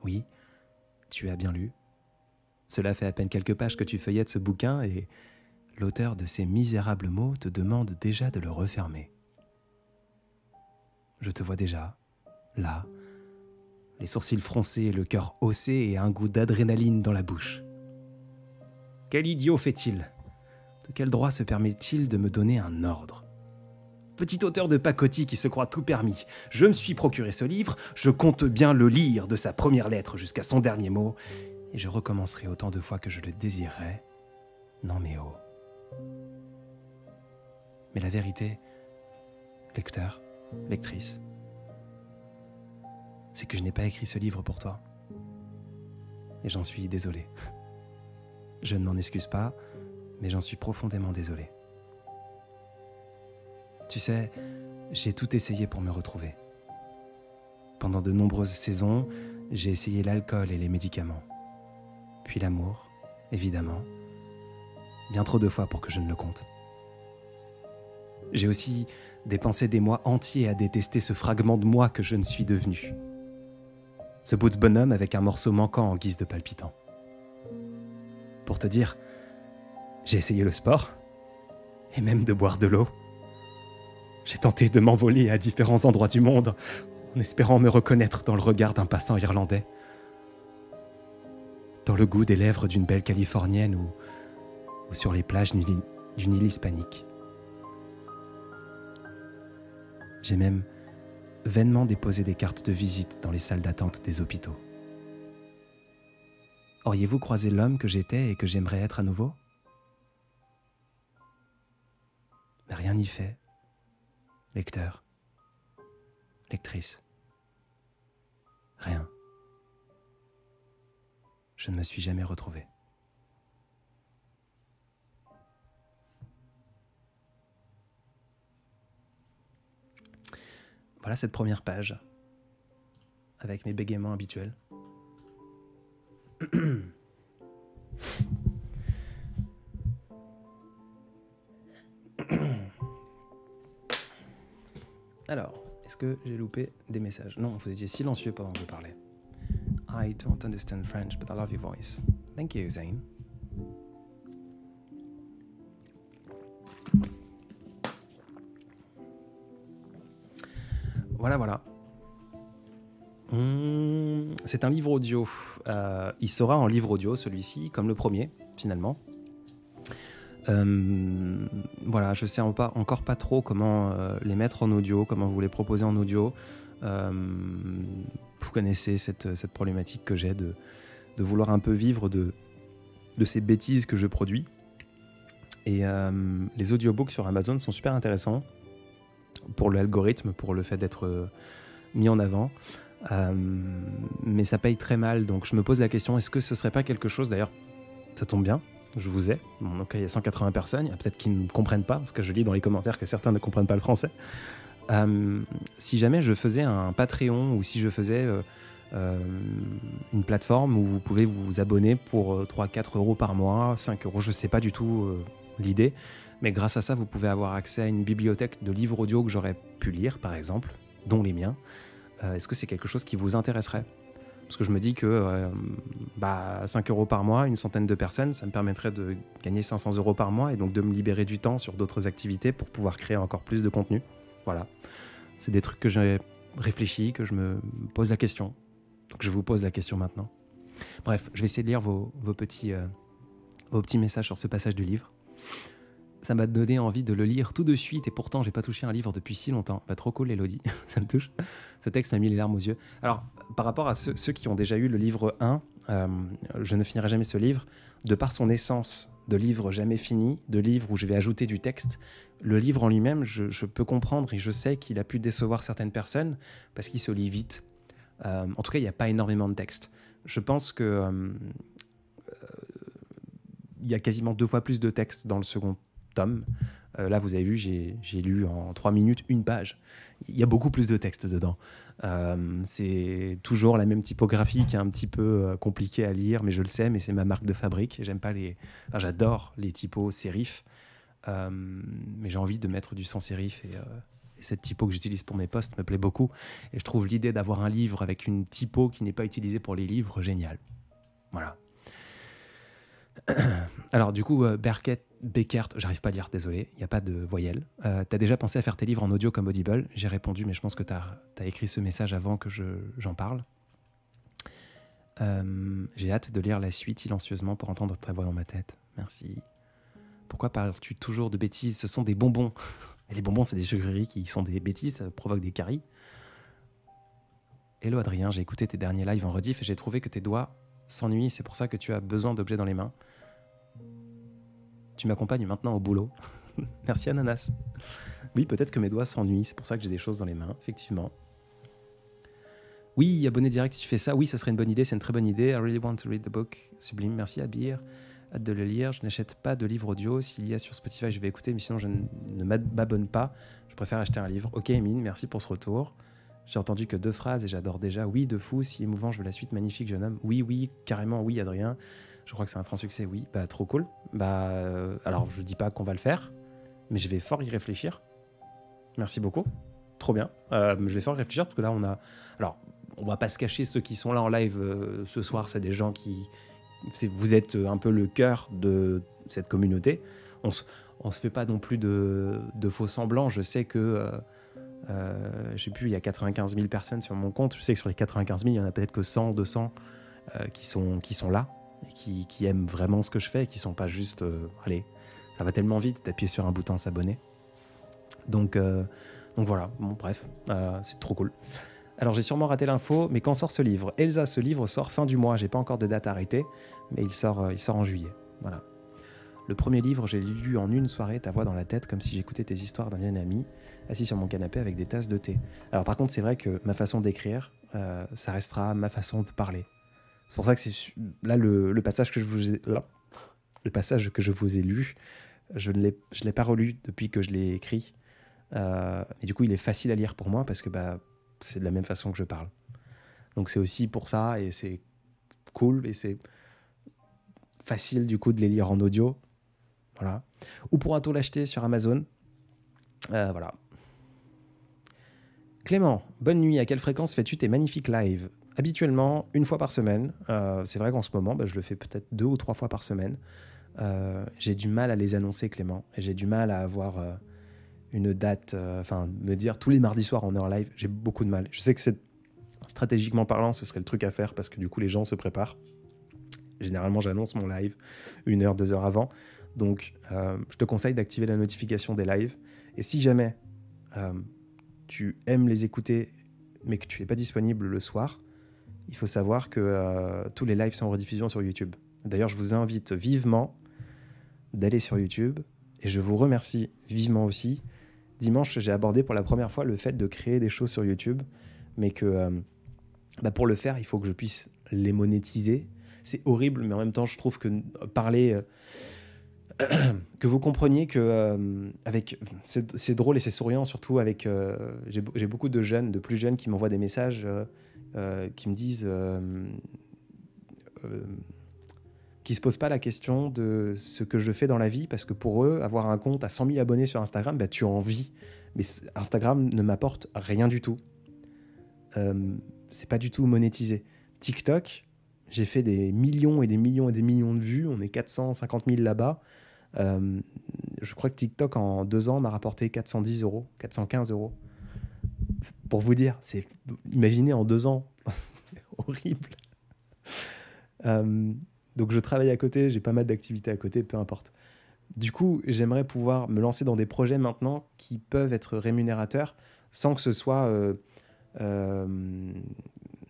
Oui, tu as bien lu. Cela fait à peine quelques pages que tu feuillettes ce bouquin et l'auteur de ces misérables mots te demande déjà de le refermer. Je te vois déjà, là, les sourcils froncés, le cœur haussé et un goût d'adrénaline dans la bouche. Quel idiot fait-il ? De quel droit se permet-il de me donner un ordre ? Petit auteur de pacotille qui se croit tout permis, je me suis procuré ce livre, je compte bien le lire de sa première lettre jusqu'à son dernier mot, et je recommencerai autant de fois que je le désirerai. Non mais oh. Mais la vérité, lecteur, lectrice, c'est que je n'ai pas écrit ce livre pour toi. Et j'en suis désolé. Je ne m'en excuse pas, mais j'en suis profondément désolé. Tu sais, j'ai tout essayé pour me retrouver. Pendant de nombreuses saisons, j'ai essayé l'alcool et les médicaments. Puis l'amour, évidemment. Bien trop de fois pour que je ne le compte. J'ai aussi dépensé des mois entiers à détester ce fragment de moi que je ne suis devenu. Ce bout de bonhomme avec un morceau manquant en guise de palpitant. Pour te dire, j'ai essayé le sport, et même de boire de l'eau. J'ai tenté de m'envoler à différents endroits du monde, en espérant me reconnaître dans le regard d'un passant irlandais, dans le goût des lèvres d'une belle californienne ou sur les plages d'une île hispanique. J'ai même vainement déposé des cartes de visite dans les salles d'attente des hôpitaux. Auriez-vous croisé l'homme que j'étais et que j'aimerais être à nouveau? Mais rien n'y fait. Lecteur, lectrice, rien. Je ne me suis jamais retrouvé. Voilà cette première page, avec mes bégaiements habituels. Alors, est-ce que j'ai loupé des messages? Non, vous étiez silencieux pendant que je parlais. I don't understand French, but I love your voice. Thank you, Zane. Voilà. C'est un livre audio. Il sera en livre audio, celui-ci, comme le premier, finalement. Voilà, je sais encore pas trop comment les mettre en audio, comment vous les proposer en audio. Vous connaissez cette problématique que j'ai de vouloir un peu vivre de ces bêtises que je produis. Et les audiobooks sur Amazon sont super intéressants pour l'algorithme, pour le fait d'être mis en avant. Mais ça paye très mal, donc je me pose la question, est-ce que ce serait pas quelque chose, d'ailleurs, ça tombe bien, je vous ai, bon, donc il y a 180 personnes, il y a peut-être qui ne comprennent pas, parce que je lis dans les commentaires que certains ne comprennent pas le français. Si jamais je faisais un Patreon, ou si je faisais une plateforme où vous pouvez vous abonner pour 3-4 euros par mois, 5 euros, je sais pas du tout l'idée, mais grâce à ça, vous pouvez avoir accès à une bibliothèque de livres audio que j'aurais pu lire, par exemple, dont les miens. Est-ce que c'est quelque chose qui vous intéresserait? Parce que je me dis que 5 euros par mois, une centaine de personnes, ça me permettrait de gagner 500 euros par mois et donc de me libérer du temps sur d'autres activités pour pouvoir créer encore plus de contenu. Voilà. C'est des trucs que j'ai réfléchi, que je me pose la question. Donc je vous pose la question maintenant. Bref, je vais essayer de lire vos petits messages sur ce passage du livre. Ça m'a donné envie de le lire tout de suite et pourtant j'ai pas touché un livre depuis si longtemps. Bah, trop cool, Elodie, ça me touche. Ce texte m'a mis les larmes aux yeux. Alors, par rapport à ceux qui ont déjà eu le livre 1, je ne finirai jamais ce livre. De par son essence de livre jamais fini, de livre où je vais ajouter du texte, le livre en lui-même, je peux comprendre et je sais qu'il a pu décevoir certaines personnes parce qu'il se lit vite. En tout cas, il n'y a pas énormément de texte. Je pense que il y a quasiment 2 fois plus de texte dans le second tome. Là, vous avez vu, j'ai lu en 3 minutes une page. Il y a beaucoup plus de texte dedans. C'est toujours la même typographie qui est un petit peu compliquée à lire, mais je le sais, mais c'est ma marque de fabrique. J'aime pas j'adore les typos sérif, mais j'ai envie de mettre du sans sérif et cette typo que j'utilise pour mes posts me plaît beaucoup. Et je trouve l'idée d'avoir un livre avec une typo qui n'est pas utilisée pour les livres génial. Voilà. Alors du coup, Beckert, j'arrive pas à lire, désolé, il n'y a pas de voyelle. T'as déjà pensé à faire tes livres en audio comme Audible? J'ai répondu, mais je pense que t'as écrit ce message avant que j'en parle. J'ai hâte de lire la suite silencieusement pour entendre ta voix dans ma tête. Merci. Pourquoi parles-tu toujours de bêtises? Ce sont des bonbons. Et les bonbons, c'est des sucreries qui sont des bêtises, ça provoque des caries. Hello Adrien, j'ai écouté tes derniers lives en rediff et j'ai trouvé que tes doigts s'ennuient, c'est pour ça que tu as besoin d'objets dans les mains. Tu m'accompagnes maintenant au boulot. Merci Ananas. Oui, peut-être que mes doigts s'ennuient, c'est pour ça que j'ai des choses dans les mains, effectivement. Oui, abonné direct si tu fais ça, oui, ça serait une bonne idée, c'est une très bonne idée. I really want to read the book. Sublime, merci Abir. Hâte de le lire. Je n'achète pas de livre audio. S'il y a sur Spotify, je vais écouter, mais sinon je ne m'abonne pas. Je préfère acheter un livre. Ok, Emine, merci pour ce retour. J'ai entendu que 2 phrases et j'adore déjà. Oui, de fou, si émouvant, je veux la suite. Magnifique jeune homme. Oui, carrément, oui, Adrien. Je crois que c'est un franc succès, oui. Bah, trop cool. Alors, je dis pas qu'on va le faire, mais je vais fort y réfléchir. Merci beaucoup. Trop bien. Je vais fort y réfléchir parce que là, Alors, on va pas se cacher, ceux qui sont là en live ce soir, c'est des gens qui... Vous êtes un peu le cœur de cette communauté. On se fait pas non plus de faux semblants. Je sais que... je sais plus, il y a 95 000 personnes sur mon compte. Je sais que sur les 95 000, il y en a peut-être que 100, 200 qui sont là et qui aiment vraiment ce que je fais et qui sont pas juste allez, ça va tellement vite d'appuyer sur un bouton s'abonner. Donc voilà, bon bref, c'est trop cool. Alors j'ai sûrement raté l'info, mais quand sort ce livre? Elsa, ce livre sort fin du mois, j'ai pas encore de date arrêtée, mais il sort en juillet. Voilà. Le premier livre, j'ai lu en une soirée, ta voix dans la tête, comme si j'écoutais tes histoires d'un vieil ami, assis sur mon canapé avec des tasses de thé. Alors par contre, c'est vrai que ma façon d'écrire, ça restera ma façon de parler. C'est pour ça que là le passage que je vous ai là, le passage que je vous ai lu, je l'ai pas relu depuis que je l'ai écrit. Et du coup, il est facile à lire pour moi parce que c'est de la même façon que je parle. Donc c'est aussi pour ça, et c'est cool, et c'est facile du coup de les lire en audio. Voilà. Où pourra-t-on l'acheter sur Amazon? Voilà. Clément, bonne nuit. À quelle fréquence fais-tu tes magnifiques lives? Habituellement, une fois par semaine. C'est vrai qu'en ce moment, je le fais peut-être 2 ou 3 fois par semaine. J'ai du mal à les annoncer, Clément. Et j'ai du mal à avoir une date, me dire tous les mardis soirs on est en live. J'ai beaucoup de mal. Je sais que stratégiquement parlant, ce serait le truc à faire parce que du coup, les gens se préparent. Généralement, j'annonce mon live 1 heure, 2 heures avant. Donc, je te conseille d'activer la notification des lives. Et si jamais tu aimes les écouter, mais que tu n'es pas disponible le soir, il faut savoir que tous les lives sont en rediffusion sur YouTube. D'ailleurs, je vous invite vivement d'aller sur YouTube. Et je vous remercie vivement aussi. Dimanche, j'ai abordé pour la première fois le fait de créer des choses sur YouTube, mais que pour le faire, il faut que je puisse les monétiser. C'est horrible, mais en même temps, je trouve que parler... que vous compreniez que c'est drôle et c'est souriant, surtout avec j'ai beaucoup de jeunes, de plus jeunes, qui m'envoient des messages qui me disent qui se posent pas la question de ce que je fais dans la vie, parce que pour eux, avoir un compte à 100 000 abonnés sur Instagram, tu en vis, mais Instagram ne m'apporte rien du tout. C'est pas du tout monétisé. TikTok, j'ai fait des millions et des millions et des millions de vues, on est 450 000 là-bas. Je crois que TikTok en 2 ans m'a rapporté 410 euros, 415 euros. Pour vous dire, imaginez en 2 ans, c'est horrible. Donc je travaille à côté, j'ai pas mal d'activités à côté, peu importe. Du coup, j'aimerais pouvoir me lancer dans des projets maintenant qui peuvent être rémunérateurs sans que ce soit,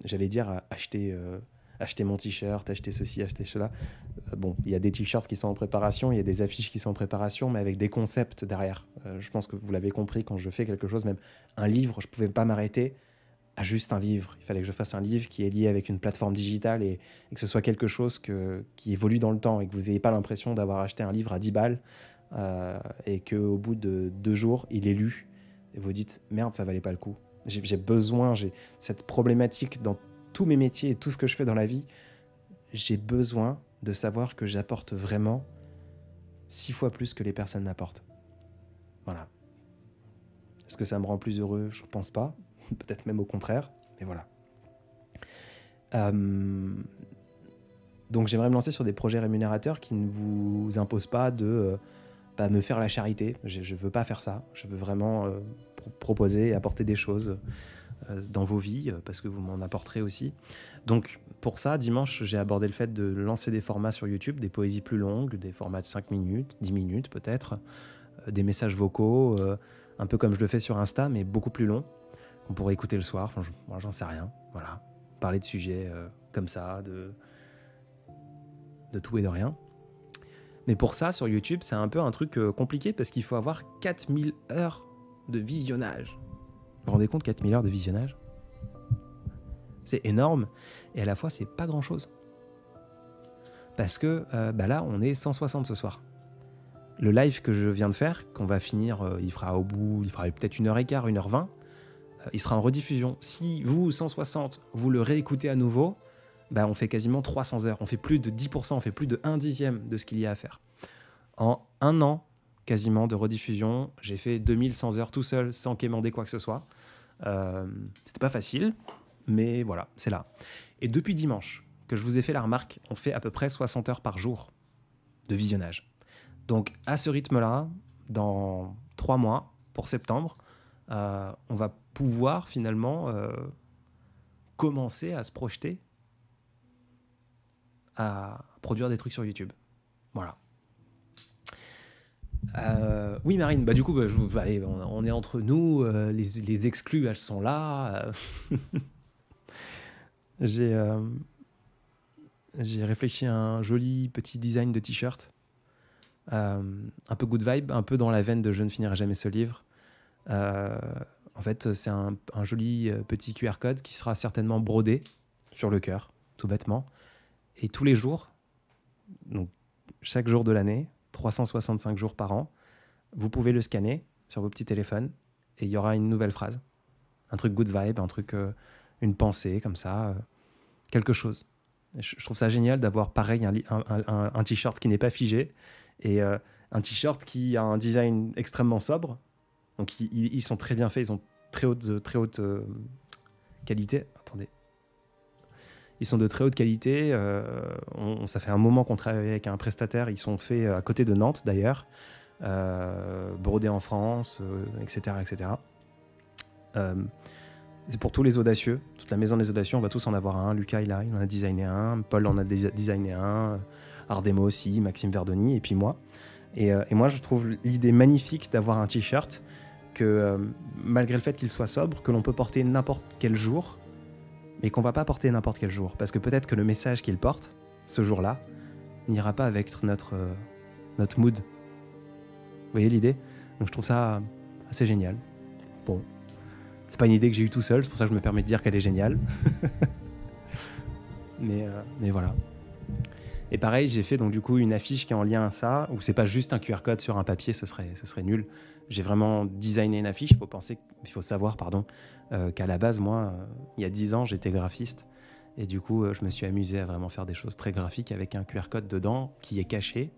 j'allais dire, acheter mon t-shirt, acheter ceci, acheter cela. Bon, il y a des t-shirts qui sont en préparation, il y a des affiches qui sont en préparation, mais avec des concepts derrière. Je pense que vous l'avez compris, quand je fais quelque chose, même un livre, je ne pouvais pas m'arrêter à juste un livre. Il fallait que je fasse un livre qui est lié avec une plateforme digitale et que ce soit quelque chose qui évolue dans le temps et que vous n'ayez pas l'impression d'avoir acheté un livre à 10 balles et qu'au bout de 2 jours, il est lu et vous dites « Merde, ça valait pas le coup ». J'ai besoin, j'ai cette problématique dans tous mes métiers et tout ce que je fais dans la vie. J'ai besoin de savoir que j'apporte vraiment 6 fois plus que les personnes n'apportent. Voilà. Est-ce que ça me rend plus heureux? Je ne pense pas. Peut-être même au contraire. Mais voilà. Donc j'aimerais me lancer sur des projets rémunérateurs qui ne vous imposent pas de me faire la charité. Je ne veux pas faire ça. Je veux vraiment proposer et apporter des choses dans vos vies, parce que vous m'en apporterez aussi. Donc pour ça, dimanche, j'ai abordé le fait de lancer des formats sur YouTube, des poésies plus longues, des formats de 5 minutes, 10 minutes peut-être, des messages vocaux, un peu comme je le fais sur Insta, mais beaucoup plus longs, qu'on pourrait écouter le soir. Enfin, moi, j'en sais rien. Voilà. Parler de sujets comme ça, de tout et de rien. Mais pour ça, sur YouTube, c'est un peu un truc compliqué, parce qu'il faut avoir 4000 heures de visionnage. Vous vous rendez compte, 4000 heures de visionnage? C'est énorme, et à la fois, c'est pas grand-chose. Parce que là, on est 160 ce soir. Le live que je viens de faire, qu'on va finir, il fera peut-être 1h15, 1h20, il sera en rediffusion. Si vous, 160, vous le réécoutez à nouveau, on fait quasiment 300 heures. On fait plus de 10%, on fait plus de 1/10 de ce qu'il y a à faire. En 1 an, quasiment, de rediffusion, j'ai fait 2100 heures tout seul, sans quémander quoi que ce soit. C'était pas facile, mais voilà, c'est là. Et depuis dimanche, que je vous ai fait la remarque, on fait à peu près 60 heures par jour de visionnage. Donc à ce rythme-là, dans 3 mois, pour septembre, on va pouvoir finalement commencer à se projeter à produire des trucs sur YouTube. Voilà. Oui, Marine, bah du coup, allez, on est entre nous, les exclus, elles sont là. J'ai euh, j'ai réfléchi à un joli petit design de t-shirt, un peu good vibe, un peu dans la veine de Je ne finirai jamais ce livre. Euh, En fait, c'est un joli petit QR code qui sera certainement brodé sur le cœur, tout bêtement. Et tous les jours, donc chaque jour de l'année, 365 jours par an, vous pouvez le scanner sur vos petits téléphones et il y aura une nouvelle phrase. Un truc good vibe, un truc, une pensée comme ça, quelque chose. Je trouve ça génial d'avoir pareil un t-shirt qui n'est pas figé et un t-shirt qui a un design extrêmement sobre. Donc ils sont très bien faits, ils ont très haute qualité. Attendez. Ils sont de très haute qualité. Ça fait un moment qu'on travaille avec un prestataire. Ils sont faits à côté de Nantes d'ailleurs, brodés en France, etc. etc. C'est pour tous les audacieux, toute la maison des audacieux, on va tous en avoir un. Lucas, il en a designé un. Paul en a designé un. Ardemo aussi, Maxime Verdoni, et puis moi. Et moi, je trouve l'idée magnifique d'avoir un t-shirt que, malgré le fait qu'il soit sobre, que l'on peut porter n'importe quel jour, mais qu'on va pas porter n'importe quel jour. Parce que peut-être que le message qu'il porte, ce jour-là, n'ira pas avec notre mood. Vous voyez l'idée? Donc je trouve ça assez génial. Bon. C'est pas une idée que j'ai eue tout seul, c'est pour ça que je me permets de dire qu'elle est géniale. mais voilà. Et pareil, j'ai fait donc du coup une affiche qui est en lien à ça, où c'est pas juste un QR code sur un papier, ce serait nul. J'ai vraiment designé une affiche. Il faut savoir, qu'à la base, moi, il y a 10 ans, j'étais graphiste. Et du coup, je me suis amusé à vraiment faire des choses très graphiques avec un QR code dedans qui est caché,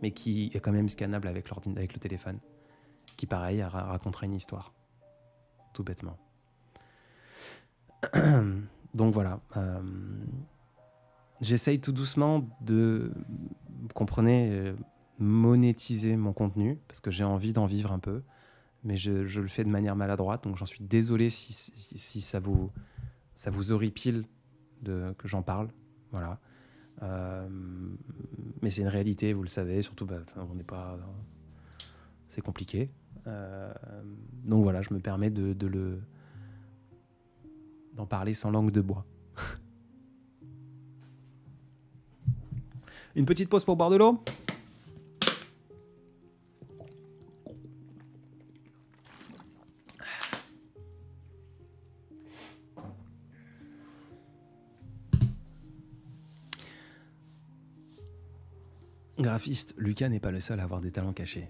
mais qui est quand même scannable avec le téléphone. Qui, pareil, raconterait une histoire. Tout bêtement. Donc voilà. J'essaye tout doucement de, vous comprenez, monétiser mon contenu, parce que j'ai envie d'en vivre un peu, mais je le fais de manière maladroite, donc j'en suis désolé si ça vous horripile que j'en parle. Voilà. Mais c'est une réalité, vous le savez, surtout, on n'est pas... C'est compliqué. Donc voilà, je me permets d'en parler sans langue de bois. Une petite pause pour boire de l'eau. Graphiste, Lucas n'est pas le seul à avoir des talents cachés.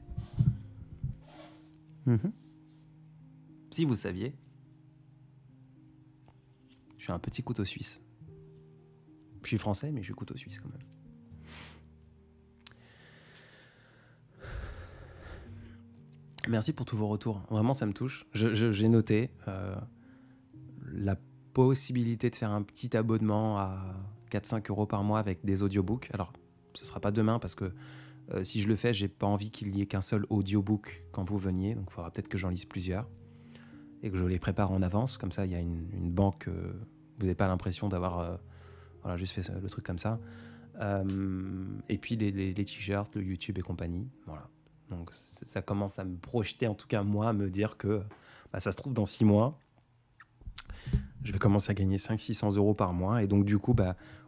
Si vous saviez, je suis un petit couteau suisse. Je suis français, mais je suis couteau suisse quand même. Merci pour tous vos retours. Vraiment, ça me touche. J'ai noté la possibilité de faire un petit abonnement à 4-5 € par mois avec des audiobooks. Alors, ce ne sera pas demain parce que si je le fais, j'ai pas envie qu'il n'y ait qu'un seul audiobook quand vous veniez. Donc, il faudra peut-être que j'en lise plusieurs et que je les prépare en avance. Comme ça, il y a une banque. Vous n'avez pas l'impression d'avoir juste fait le truc comme ça. Et puis, les t-shirts, le YouTube et compagnie. Voilà. Donc ça commence à me projeter, en tout cas moi, à me dire que ça se trouve dans 6 mois, je vais commencer à gagner 500-600 € par mois. Et donc du coup,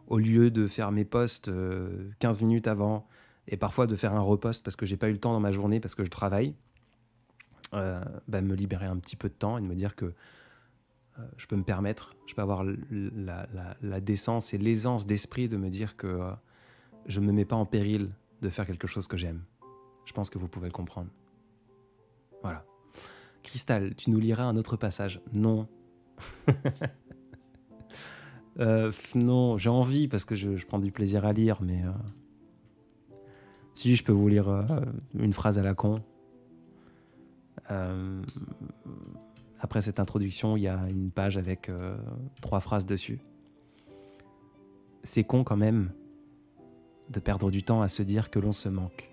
au lieu de faire mes posts 15 minutes avant et parfois de faire un repost parce que j'ai pas eu le temps dans ma journée parce que je travaille, me libérer un petit peu de temps et de me dire que je peux me permettre, je peux avoir la décence et l'aisance d'esprit de me dire que je me mets pas en péril de faire quelque chose que j'aime. Je pense que vous pouvez le comprendre. Voilà. Cristal, tu nous liras un autre passage? Non. Non, j'ai envie parce que je prends du plaisir à lire, mais... Si, je peux vous lire une phrase à la con. Après cette introduction, il y a une page avec 3 phrases dessus. C'est con quand même de perdre du temps à se dire que l'on se manque.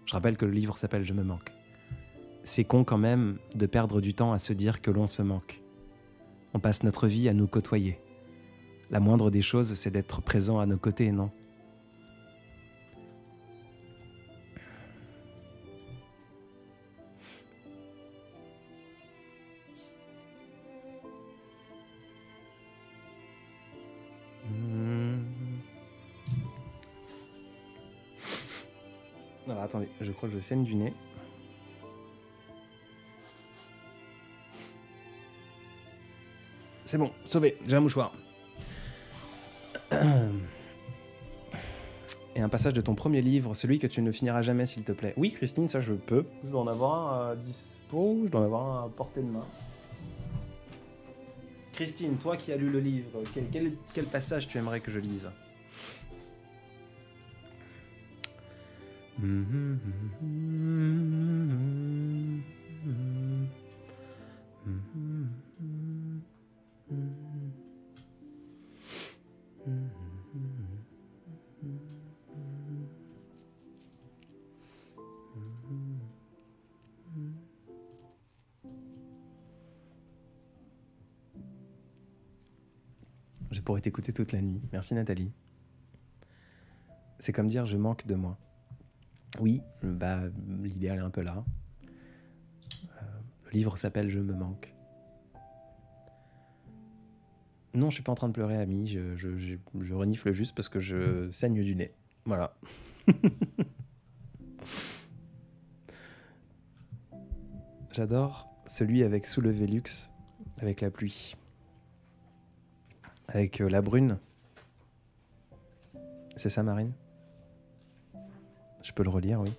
Je rappelle que le livre s'appelle « Je me manque ». C'est con quand même de perdre du temps à se dire que l'on se manque. On passe notre vie à nous côtoyer. La moindre des choses, c'est d'être présent à nos côtés, non? Alors attendez, je crois que je saigne du nez. C'est bon, sauvé, j'ai un mouchoir. Et un passage de ton premier livre, celui que tu ne finiras jamais, s'il te plaît. Oui, Christine, ça je peux. Je dois en avoir un à dispo, je dois en avoir un à portée de main. Christine, toi qui as lu le livre, quel passage tu aimerais que je lise? Je pourrais t'écouter toute la nuit. Merci Nathalie. C'est comme dire je manque de moi. Oui, bah l'idéal est un peu là. Le livre s'appelle Je me manque. Non, je suis pas en train de pleurer, Ami. Je renifle juste parce que je saigne du nez. Voilà. J'adore celui avec Sous le Velux, avec la pluie. Avec la brune. C'est ça, Marine? Je peux le relire, oui.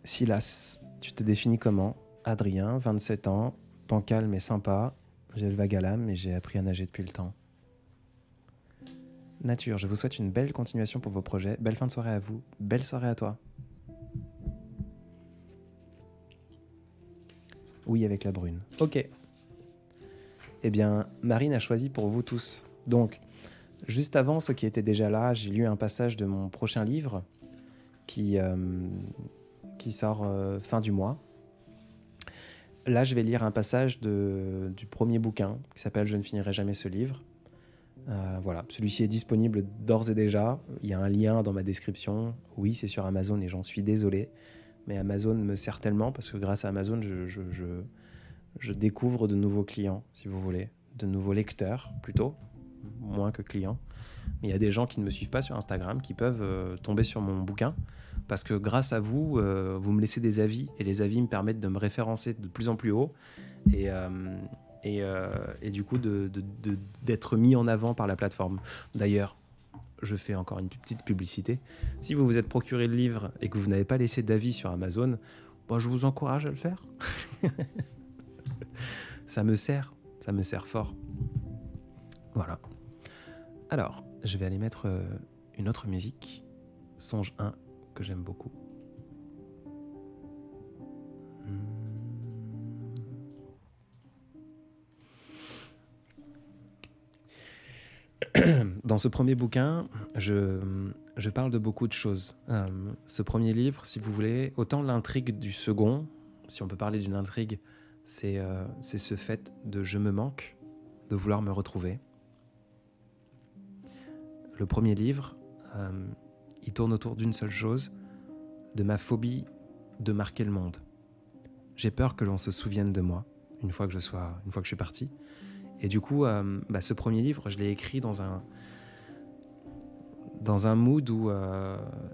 Silas, tu te définis comment? Adrien, 27 ans, pan calme et sympa. J'ai le vague à l'âme et j'ai appris à nager depuis le temps. Nature, je vous souhaite une belle continuation pour vos projets. Belle fin de soirée à vous. Belle soirée à toi. Oui, avec la brune. Ok. Eh bien, Marine a choisi pour vous tous. Donc, juste avant, ceux qui étaient déjà là, j'ai lu un passage de mon prochain livre qui sort fin du mois. Là, je vais lire un passage du premier bouquin qui s'appelle « Je ne finirai jamais ce livre ». Voilà, celui-ci est disponible d'ores et déjà. Il y a un lien dans ma description. Oui, c'est sur Amazon et j'en suis désolé. Mais Amazon me sert tellement parce que grâce à Amazon, je découvre de nouveaux clients, si vous voulez. De nouveaux lecteurs, plutôt. Moins que clients. Mais il y a des gens qui ne me suivent pas sur Instagram qui peuvent tomber sur mon bouquin parce que grâce à vous, vous me laissez des avis et les avis me permettent de me référencer de plus en plus haut et du coup d'être mis en avant par la plateforme. D'ailleurs, je fais encore une petite publicité. Si vous vous êtes procuré le livre et que vous n'avez pas laissé d'avis sur Amazon, bah, je vous encourage à le faire. Ça me sert fort. Voilà. Alors, je vais aller mettre une autre musique, Songe 1, que j'aime beaucoup. Dans ce premier bouquin, je parle de beaucoup de choses. Ce premier livre, si vous voulez, autant l'intrigue du second, si on peut parler d'une intrigue, c'est ce fait de je me manque, de vouloir me retrouver. Le premier livre, il tourne autour d'une seule chose, de ma phobie de marquer le monde. J'ai peur que l'on se souvienne de moi une fois que je suis parti. Et du coup, ce premier livre, je l'ai écrit dans un mood où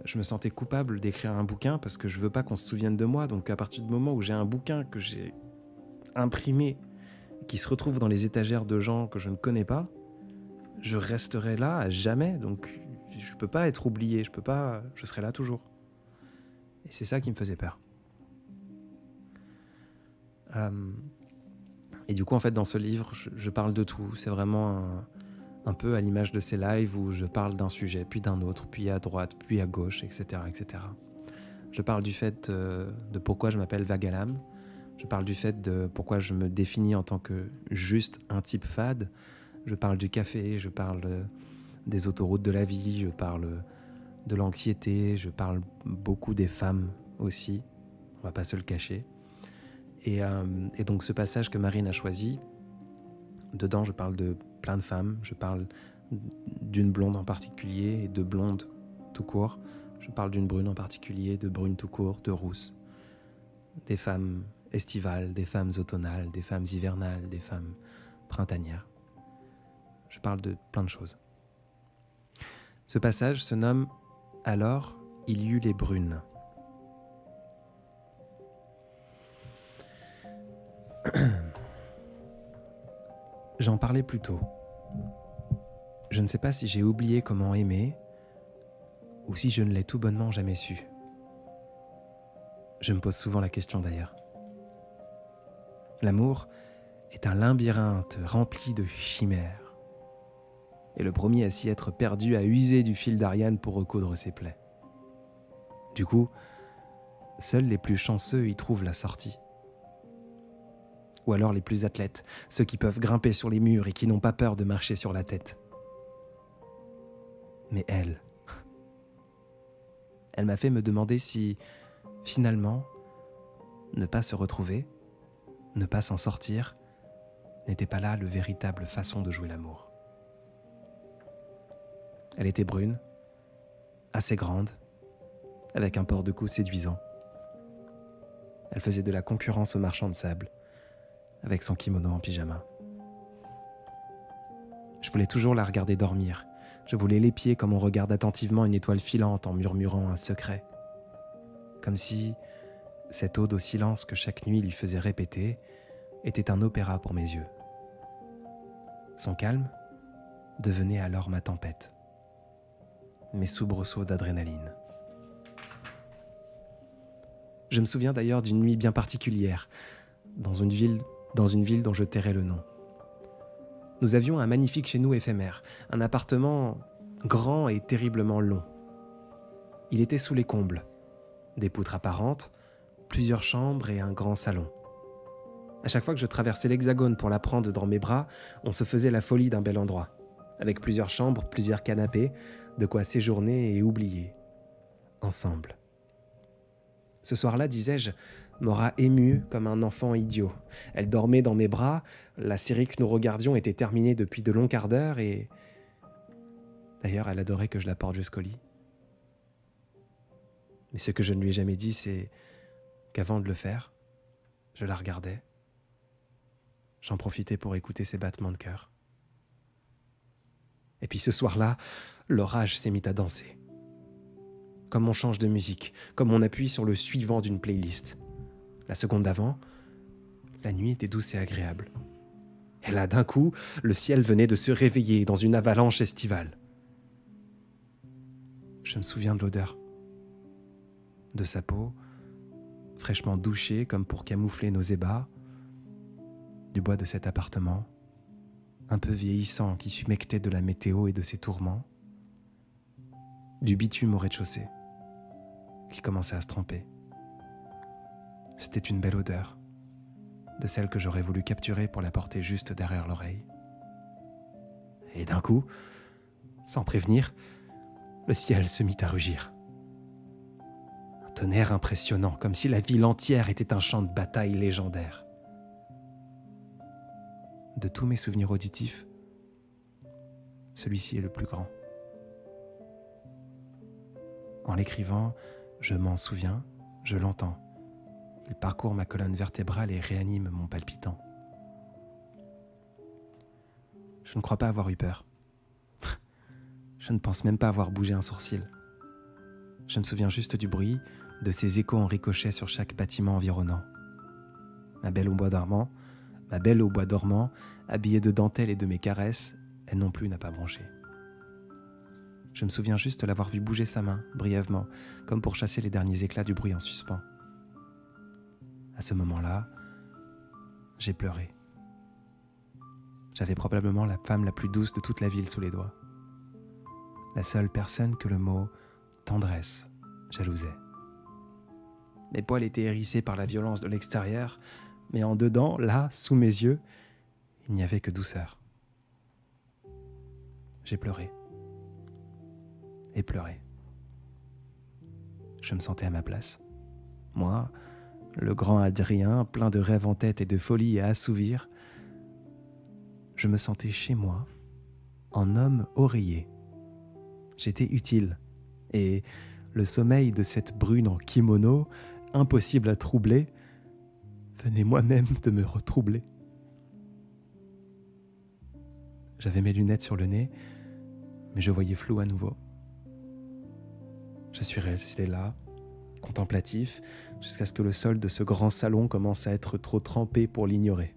je me sentais coupable d'écrire un bouquin parce que je veux pas qu'on se souvienne de moi. Donc à partir du moment où j'ai un bouquin que j'ai imprimé, qui se retrouve dans les étagères de gens que je ne connais pas, je resterai là à jamais. Donc je peux pas être oublié, je serai là toujours. Et c'est ça qui me faisait peur. Et du coup, en fait, dans ce livre, je parle de tout. C'est vraiment un peu à l'image de ces lives où je parle d'un sujet, puis d'un autre, puis à droite, puis à gauche, etc. etc. Je parle du fait de pourquoi je m'appelle vague à l'âme. Je parle du fait de pourquoi je me définis en tant que juste un type fade. Je parle du café, je parle des autoroutes de la vie, je parle de l'anxiété, je parle beaucoup des femmes aussi. On va pas se le cacher. Et donc ce passage que Marine a choisi, dedans je parle de plein de femmes, je parle d'une blonde en particulier et de blondes tout court, je parle d'une brune en particulier, de brune tout court, de rousse, des femmes estivales, des femmes automnales, des femmes hivernales, des femmes printanières. je parle de plein de choses. Ce passage se nomme « Alors, il y eut les brunes ». J'en parlais plus tôt. Je ne sais pas si j'ai oublié comment aimer ou si je ne l'ai tout bonnement jamais su. Je me pose souvent la question d'ailleurs. L'amour est un labyrinthe rempli de chimères. Et le premier à s'y être perdu a usé du fil d'Ariane pour recoudre ses plaies. Du coup, seuls les plus chanceux y trouvent la sortie. Ou alors les plus athlètes, ceux qui peuvent grimper sur les murs et qui n'ont pas peur de marcher sur la tête. Mais elle m'a fait me demander si, finalement, ne pas se retrouver, ne pas s'en sortir, n'était pas là le véritable façon de jouer l'amour. Elle était brune, assez grande, avec un port de cou séduisant. Elle faisait de la concurrence au marchand de sable, avec son kimono en pyjama. Je voulais toujours la regarder dormir. Je voulais l'épier comme on regarde attentivement une étoile filante en murmurant un secret. Comme si cette ode au silence que chaque nuit lui faisait répéter était un opéra pour mes yeux. Son calme devenait alors ma tempête, mes soubresauts d'adrénaline. Je me souviens d'ailleurs d'une nuit bien particulière, dans une ville dont je tairai le nom. Nous avions un magnifique chez nous éphémère, un appartement grand et terriblement long. Il était sous les combles, des poutres apparentes, plusieurs chambres et un grand salon. À chaque fois que je traversais l'hexagone pour la prendre dans mes bras, on se faisait la folie d'un bel endroit, avec plusieurs chambres, plusieurs canapés, de quoi séjourner et oublier, ensemble. Ce soir-là, disais-je, m'aura ému comme un enfant idiot. Elle dormait dans mes bras, la série que nous regardions était terminée depuis de longs quarts d'heure et... D'ailleurs, elle adorait que je la porte jusqu'au lit. Mais ce que je ne lui ai jamais dit, c'est qu'avant de le faire, je la regardais. J'en profitais pour écouter ses battements de cœur. Et puis ce soir-là, l'orage s'est mis à danser. Comme on change de musique, comme on appuie sur le suivant d'une playlist. La seconde d'avant, la nuit était douce et agréable. Et là, d'un coup, le ciel venait de se réveiller dans une avalanche estivale. Je me souviens de l'odeur. De sa peau, fraîchement douchée comme pour camoufler nos ébats, du bois de cet appartement, un peu vieillissant qui s'humectait de la météo et de ses tourments, du bitume au rez-de-chaussée, qui commençait à se tremper. C'était une belle odeur, de celle que j'aurais voulu capturer pour la porter juste derrière l'oreille. Et d'un coup, sans prévenir, le ciel se mit à rugir. Un tonnerre impressionnant, comme si la ville entière était un champ de bataille légendaire. De tous mes souvenirs auditifs, celui-ci est le plus grand. En l'écrivant, je m'en souviens, je l'entends. Il parcourt ma colonne vertébrale et réanime mon palpitant. Je ne crois pas avoir eu peur. Je ne pense même pas avoir bougé un sourcil. Je me souviens juste du bruit, de ces échos en ricochet sur chaque bâtiment environnant. Ma belle au bois dormant, habillée de dentelle et de mes caresses, elle non plus n'a pas bronché. Je me souviens juste l'avoir vu bouger sa main, brièvement, comme pour chasser les derniers éclats du bruit en suspens. À ce moment-là, j'ai pleuré. J'avais probablement la femme la plus douce de toute la ville sous les doigts. La seule personne que le mot « tendresse » jalousait. Mes poils étaient hérissés par la violence de l'extérieur, mais en dedans, là, sous mes yeux, il n'y avait que douceur. J'ai pleuré. Et pleuré. Je me sentais à ma place. Moi, le grand Adrien, plein de rêves en tête et de folie à assouvir, je me sentais chez moi, en homme oreiller. J'étais utile, et le sommeil de cette brune en kimono, impossible à troubler, venait moi-même de me retroubler. J'avais mes lunettes sur le nez, mais je voyais flou à nouveau. Je suis resté là, contemplatif, jusqu'à ce que le sol de ce grand salon commence à être trop trempé pour l'ignorer.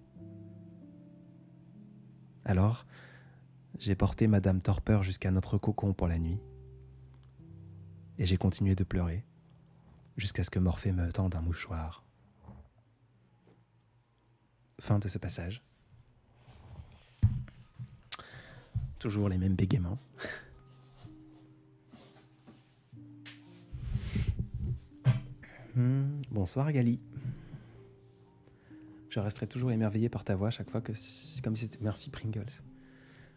Alors, j'ai porté Madame Torpeur jusqu'à notre cocon pour la nuit, et j'ai continué de pleurer, jusqu'à ce que Morphée me tende un mouchoir. Fin de ce passage. Toujours les mêmes bégaiements. Bonsoir Gali. Je resterai toujours émerveillé par ta voix chaque fois que c'est comme si c'était... Merci Pringles.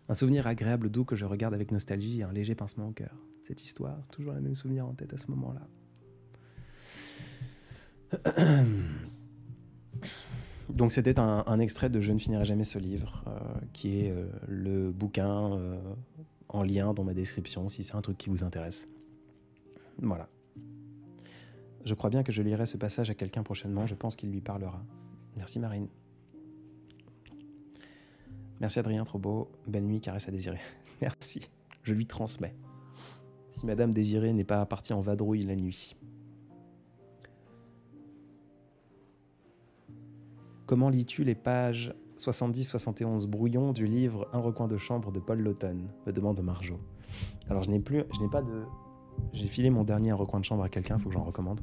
Un souvenir agréable, doux que je regarde avec nostalgie et un léger pincement au cœur. Cette histoire, toujours les mêmes souvenirs en tête à ce moment-là. Donc c'était un extrait de Je ne finirai jamais ce livre, qui est le bouquin en lien dans ma description, si c'est un truc qui vous intéresse. Voilà. Je crois bien que je lirai ce passage à quelqu'un prochainement, je pense qu'il lui parlera. Merci Marine. Merci Adrien, trop beau. Belle nuit, caresse à Désiré. Merci, je lui transmets. Si Madame Désirée n'est pas partie en vadrouille la nuit. Comment lis-tu les pages 70-71 brouillons du livre Un recoin de chambre de Paul Laughton, me demande Marjo. Alors je n'ai pas de... J'ai filé mon dernier Un recoin de chambre à quelqu'un, il faut que j'en recommande.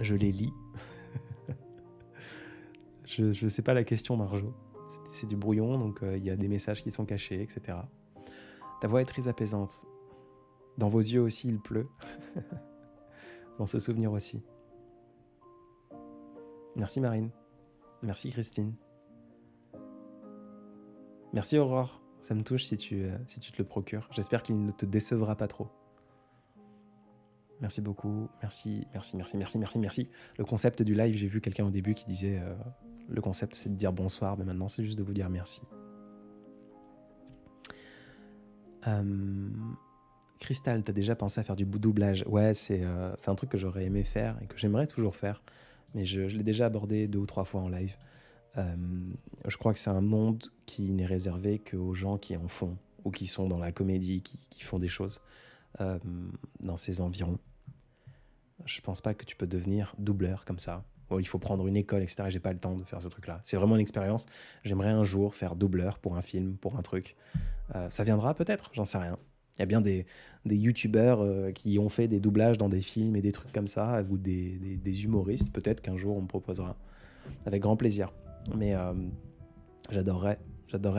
Je les lis. Je sais pas la question, Marjo. C'est du brouillon, donc il y a des messages qui sont cachés, etc. Ta voix est très apaisante. Dans vos yeux aussi, il pleut. Dans ce souvenir aussi. Merci Marine. Merci Christine. Merci Aurore. Ça me touche si tu te le procures. J'espère qu'il ne te décevra pas trop. Merci beaucoup. Merci. Le concept du live, j'ai vu quelqu'un au début qui disait le concept c'est de dire bonsoir, mais maintenant c'est juste de vous dire merci. Cristal, t'as déjà pensé à faire du doublage? Ouais, c'est un truc que j'aurais aimé faire et que j'aimerais toujours faire, mais je l'ai déjà abordé 2 ou 3 fois en live. Je crois que c'est un monde qui n'est réservé qu'aux gens qui en font ou qui sont dans la comédie, qui font des choses dans ces environs. Je pense pas que tu peux devenir doubleur comme ça. Bon, il faut prendre une école, etc. Et j'ai pas le temps de faire ce truc-là. C'est vraiment une expérience. J'aimerais un jour faire doubleur pour un film, pour un truc. Ça viendra peut-être, j'en sais rien. Il y a bien des youtubeurs qui ont fait des doublages dans des films et des trucs comme ça, ou des humoristes. Peut-être qu'un jour on me proposera. Avec grand plaisir. Mais j'adorerais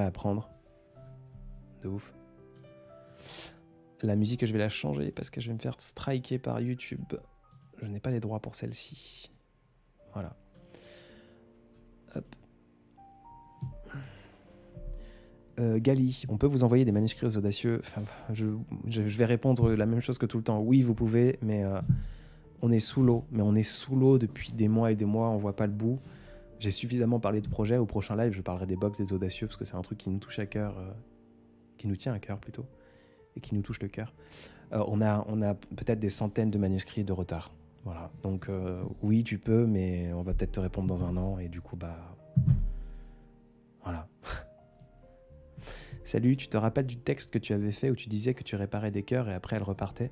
apprendre. De ouf. La musique, je vais la changer parce que je vais me faire striker par YouTube. Je n'ai pas les droits pour celle-ci. Voilà. Hop. Gali, on peut vous envoyer des manuscrits aux audacieux. Enfin, je vais répondre la même chose que tout le temps. Oui, vous pouvez, mais on est sous l'eau. Mais on est sous l'eau depuis des mois et des mois. On voit pas le bout. J'ai suffisamment parlé de projet. Au prochain live, je parlerai des box des audacieux parce que c'est un truc qui nous touche à cœur, qui nous tient à cœur plutôt, et qui nous touche le cœur. On a peut-être des centaines de manuscrits de retard. Voilà. Donc oui, tu peux, mais on va peut-être te répondre dans 1 an et du coup, voilà. Salut, tu te rappelles du texte que tu avais fait où tu disais que tu réparais des cœurs et après elle repartait?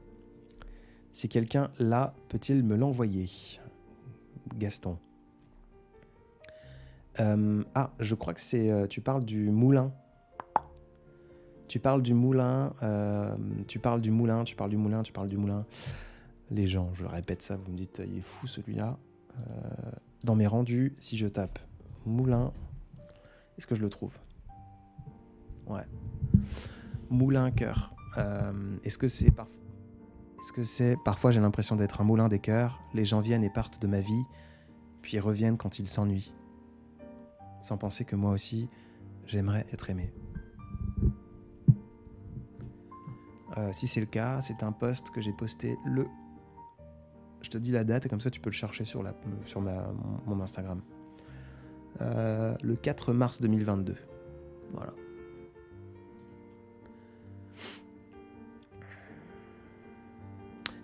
Si quelqu'un là, peut-il me l'envoyer? Gaston. Je crois que c'est... tu parles du moulin. Tu parles du moulin. Les gens, je répète ça, vous me dites, il est fou celui-là. Dans mes rendus, si je tape moulin, est-ce que je le trouve? Ouais. Moulin cœur. Est-ce que c'est parfois j'ai l'impression d'être un moulin des cœurs. Les gens viennent et partent de ma vie, puis reviennent quand ils s'ennuient. Sans penser que moi aussi, j'aimerais être aimé. Si c'est le cas, c'est un post que j'ai posté le... Je te dis la date et comme ça tu peux le chercher sur mon Instagram. Le 4 mars 2022. Voilà.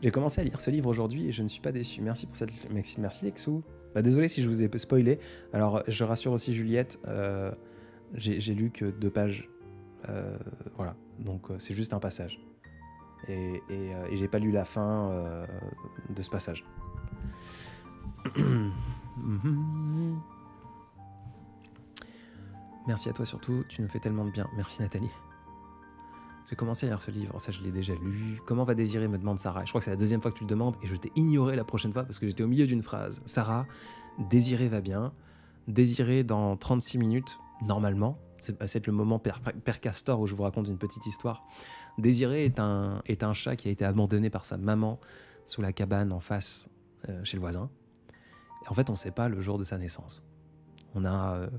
J'ai commencé à lire ce livre aujourd'hui et je ne suis pas déçu. Merci pour cette... Merci Lexou. Désolé si je vous ai spoilé. Alors je rassure aussi Juliette, J'ai lu que 2 pages. Voilà, donc c'est juste un passage. Et j'ai pas lu la fin de ce passage. Merci à toi surtout, tu nous fais tellement de bien. Merci Nathalie. J'ai commencé à lire ce livre, ça je l'ai déjà lu. Comment va Désiré, me demande Sarah. Je crois que c'est la 2e fois que tu le demandes et je t'ai ignoré la prochaine fois parce que j'étais au milieu d'une phrase. Sarah, Désiré va bien. Désiré dans 36 minutes, normalement. C'est le moment Père Castor où je vous raconte une petite histoire. Désiré est un chat qui a été abandonné par sa maman sous la cabane en face chez le voisin. Et en fait, on ne sait pas le jour de sa naissance. On a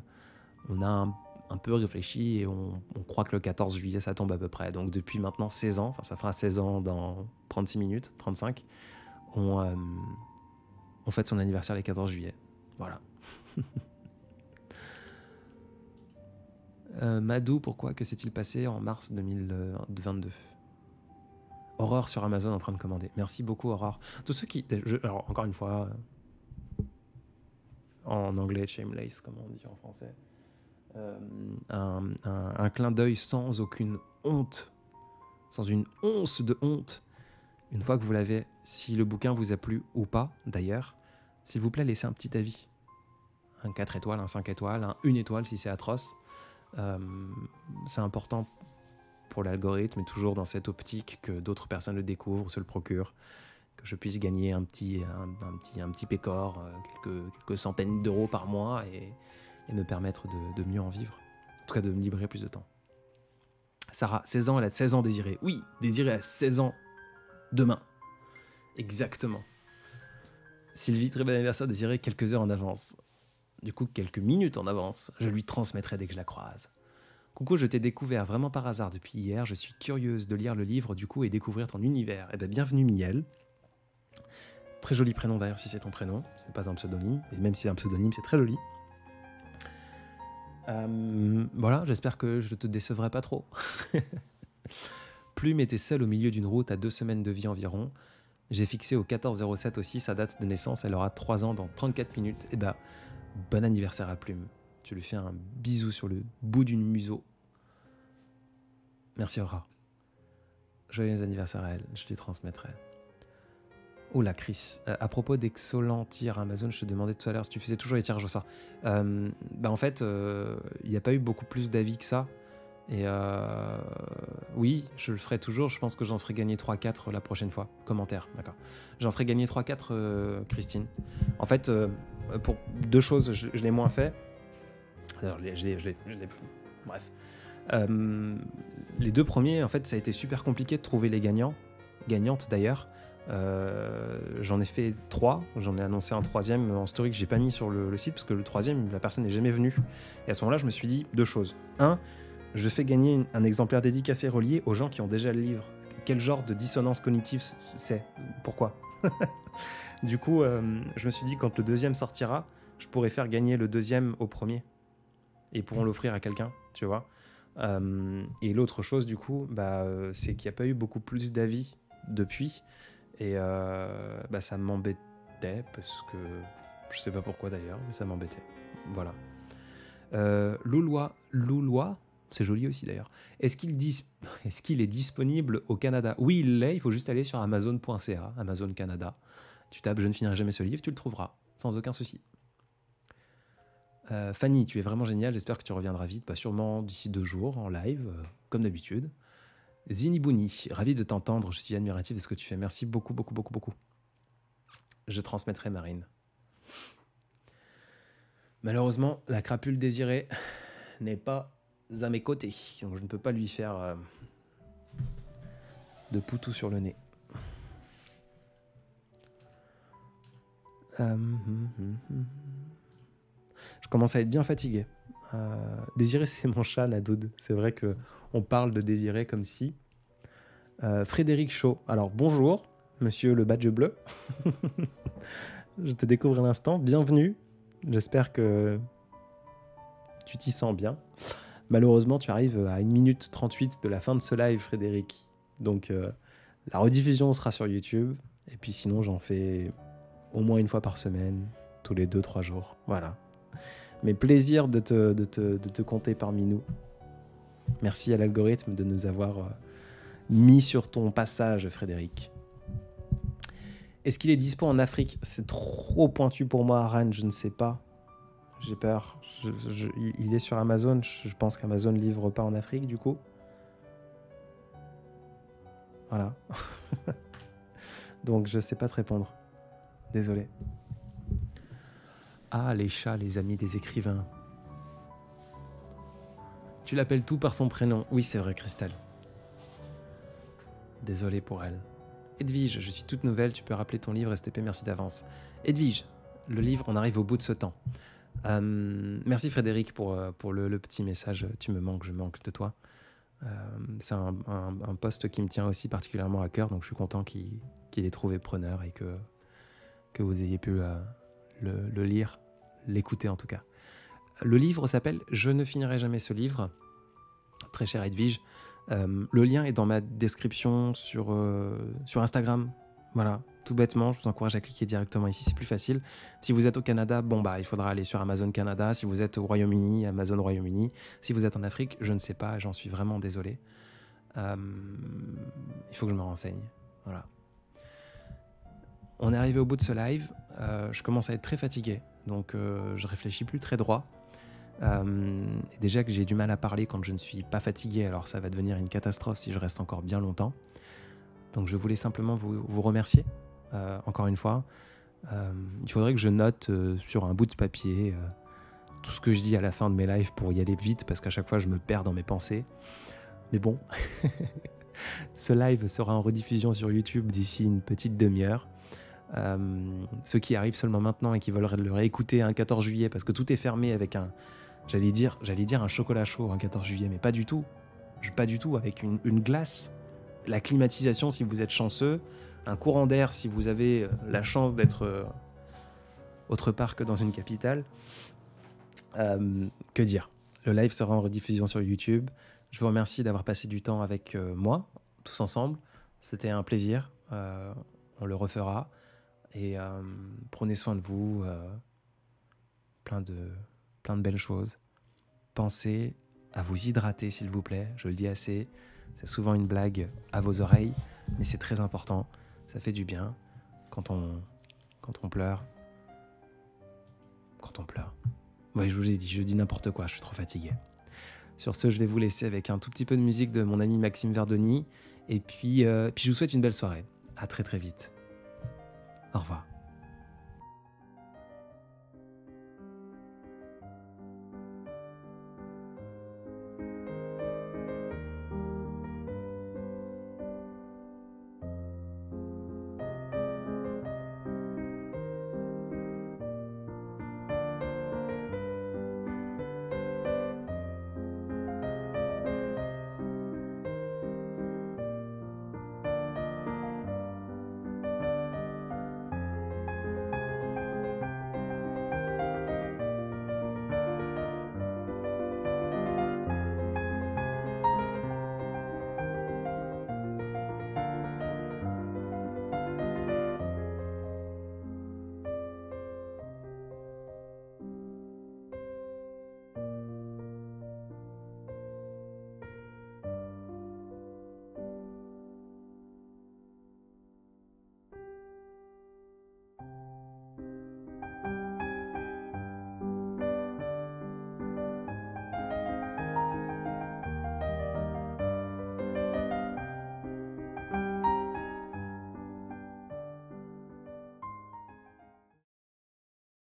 un peu réfléchi et on croit que le 14 juillet, ça tombe à peu près. Donc depuis maintenant 16 ans, enfin ça fera 16 ans dans 36 minutes, 35, on fête son anniversaire le 14 juillet. Voilà. Madou, pourquoi? Que s'est-il passé en mars 2022? Aurore sur Amazon en train de commander. Merci beaucoup Aurore. Tous ceux qui... alors encore une fois, en anglais, shameless, comme on dit en français. Un clin d'œil sans aucune honte, sans une once de honte. Une fois que vous l'avez, si le bouquin vous a plu ou pas, d'ailleurs, s'il vous plaît, laissez un petit avis. Un 4 étoiles, un 5 étoiles, un 1 étoile si c'est atroce. C'est important pour l'algorithme et toujours dans cette optique que d'autres personnes le découvrent, se le procurent, que je puisse gagner un petit pécor, quelques centaines d'euros par mois et me permettre de mieux en vivre. En tout cas, de me libérer plus de temps. Sarah, 16 ans, elle a 16 ans, Désiré. Oui, Désiré a 16 ans demain. Exactement. Sylvie, très bon anniversaire, Désiré, quelques heures en avance. Du coup, quelques minutes en avance. Je lui transmettrai dès que je la croise. Coucou, je t'ai découvert vraiment par hasard depuis hier. Je suis curieuse de lire le livre du coup et découvrir ton univers. Eh bien, bienvenue Miel. Très joli prénom d'ailleurs si c'est ton prénom. Ce n'est pas un pseudonyme. Et même si c'est un pseudonyme, c'est très joli. Voilà, j'espère que je te décevrai pas trop. Plume était seule au milieu d'une route à 2 semaines de vie environ. J'ai fixé au 14-07 aussi sa date de naissance. Elle aura 3 ans dans 34 minutes. Et bah, bon anniversaire à Plume. Tu lui fais un bisou sur le bout d'une museau. Merci Aura. Joyeux anniversaire à elle, je lui transmettrai. Oh là, Chris, à propos d'excellents tirs Amazon, je te demandais tout à l'heure si tu faisais toujours les tirages au sort. En fait, il n'y a pas eu beaucoup plus d'avis que ça. Et oui, je le ferai toujours. Je pense que j'en ferai gagner 3-4 la prochaine fois. Commentaire, d'accord. J'en ferai gagner 3-4, Christine. En fait, pour 2 choses, je l'ai moins fait. Alors, bref. Les 2 premiers, en fait, ça a été super compliqué de trouver les gagnantes d'ailleurs. J'en ai fait 3, j'en ai annoncé un 3e en story que j'ai pas mis sur le site parce que le 3e, la personne n'est jamais venue. Et à ce moment-là, je me suis dit 2 choses. 1, je fais gagner un exemplaire dédicacé relié aux gens qui ont déjà le livre. Quel genre de dissonance cognitive c'est? Pourquoi? Du coup, je me suis dit quand le 2e sortira, je pourrais faire gagner le 2e au premier. Et ils pourront l'offrir à quelqu'un, tu vois. Et l'autre chose, du coup, c'est qu'il n'y a pas eu beaucoup plus d'avis depuis. Et ça m'embêtait parce que... Je sais pas pourquoi d'ailleurs, mais ça m'embêtait. Voilà. Loulois, c'est joli aussi d'ailleurs. Est-ce qu'il est disponible au Canada? Oui, il l'est, il faut juste aller sur amazon.ca, Amazon Canada. Tu tapes « Je ne finirai jamais ce livre », tu le trouveras, sans aucun souci. Fanny, tu es vraiment géniale, j'espère que tu reviendras vite, sûrement d'ici 2 jours en live, comme d'habitude. Zinibouni, ravi de t'entendre, je suis admiratif de ce que tu fais, merci beaucoup, beaucoup, beaucoup, beaucoup. Je transmettrai Marine. Malheureusement, la crapule désirée n'est pas à mes côtés, donc je ne peux pas lui faire de poutou sur le nez. Je commence à être bien fatigué. Désiré, c'est mon chat, Nadoud. C'est vrai qu'on parle de Désiré comme si. Frédéric Chaud. Alors, bonjour, monsieur le badge bleu. Je te découvre à l'instant. Bienvenue. J'espère que tu t'y sens bien. Malheureusement, tu arrives à 1 minute 38 de la fin de ce live, Frédéric. Donc, la rediffusion sera sur YouTube. Et puis sinon, j'en fais au moins 1 fois par semaine, tous les 2-3 jours. Voilà. Mais plaisir de te compter parmi nous. Merci à l'algorithme de nous avoir mis sur ton passage, Frédéric. Est-ce qu'il est dispo en Afrique? C'est trop pointu pour moi, Aran, je ne sais pas. J'ai peur. Il est sur Amazon. Je pense qu'Amazon ne livre pas en Afrique, du coup. Voilà. Donc, je ne sais pas te répondre. Désolé. Ah, les chats, les amis des écrivains. Tu l'appelles tout par son prénom. Oui, c'est vrai, Cristal. Désolé pour elle. Edwige, je suis toute nouvelle, tu peux rappeler ton livre STP, merci d'avance. Edwige, le livre, on arrive au bout de ce temps. Merci Frédéric pour le petit message, tu me manques, je manque de toi. C'est un poste qui me tient aussi particulièrement à cœur, donc je suis content qu'il ait trouvé preneur et que vous ayez pu le lire, l'écouter en tout cas. Le livre s'appelle « Je ne finirai jamais ce livre », très cher Edwige. Le lien est dans ma description sur Instagram. Voilà, tout bêtement, je vous encourage à cliquer directement ici, c'est plus facile. Si vous êtes au Canada, il faudra aller sur Amazon Canada. Si vous êtes au Royaume-Uni, Amazon Royaume-Uni. Si vous êtes en Afrique, je ne sais pas, j'en suis vraiment désolé. Il faut que je me renseigne. Voilà. On est arrivé au bout de ce live. Je commence à être très fatigué, donc je réfléchis plus très droit. Déjà que j'ai du mal à parler quand je ne suis pas fatigué, alors ça va devenir une catastrophe si je reste encore bien longtemps. Donc je voulais simplement vous remercier, encore une fois. Il faudrait que je note sur un bout de papier tout ce que je dis à la fin de mes lives pour y aller vite, parce qu'à chaque fois je me perds dans mes pensées. Mais bon, ce live sera en rediffusion sur YouTube d'ici une petite demi-heure. Ceux qui arrivent seulement maintenant et qui veulent le réécouter un 14 juillet, parce que tout est fermé avec un... J'allais dire un chocolat chaud un 14 juillet, mais pas du tout. Pas du tout, avec une glace. La climatisation si vous êtes chanceux, un courant d'air si vous avez la chance d'être autre part que dans une capitale. Que dire? Le live sera en rediffusion sur YouTube. Je vous remercie d'avoir passé du temps avec moi, tous ensemble. C'était un plaisir. On le refera. Et prenez soin de vous. Plein de belles choses. Pensez à vous hydrater, s'il vous plaît. Je le dis assez. C'est souvent une blague à vos oreilles, mais c'est très important. Ça fait du bien quand on pleure. Quand on pleure. Oui, je vous ai dit, je dis n'importe quoi, je suis trop fatigué. Sur ce, je vais vous laisser avec un tout petit peu de musique de mon ami Maxime Verdoni. Et puis je vous souhaite une belle soirée. À très très vite. Au revoir.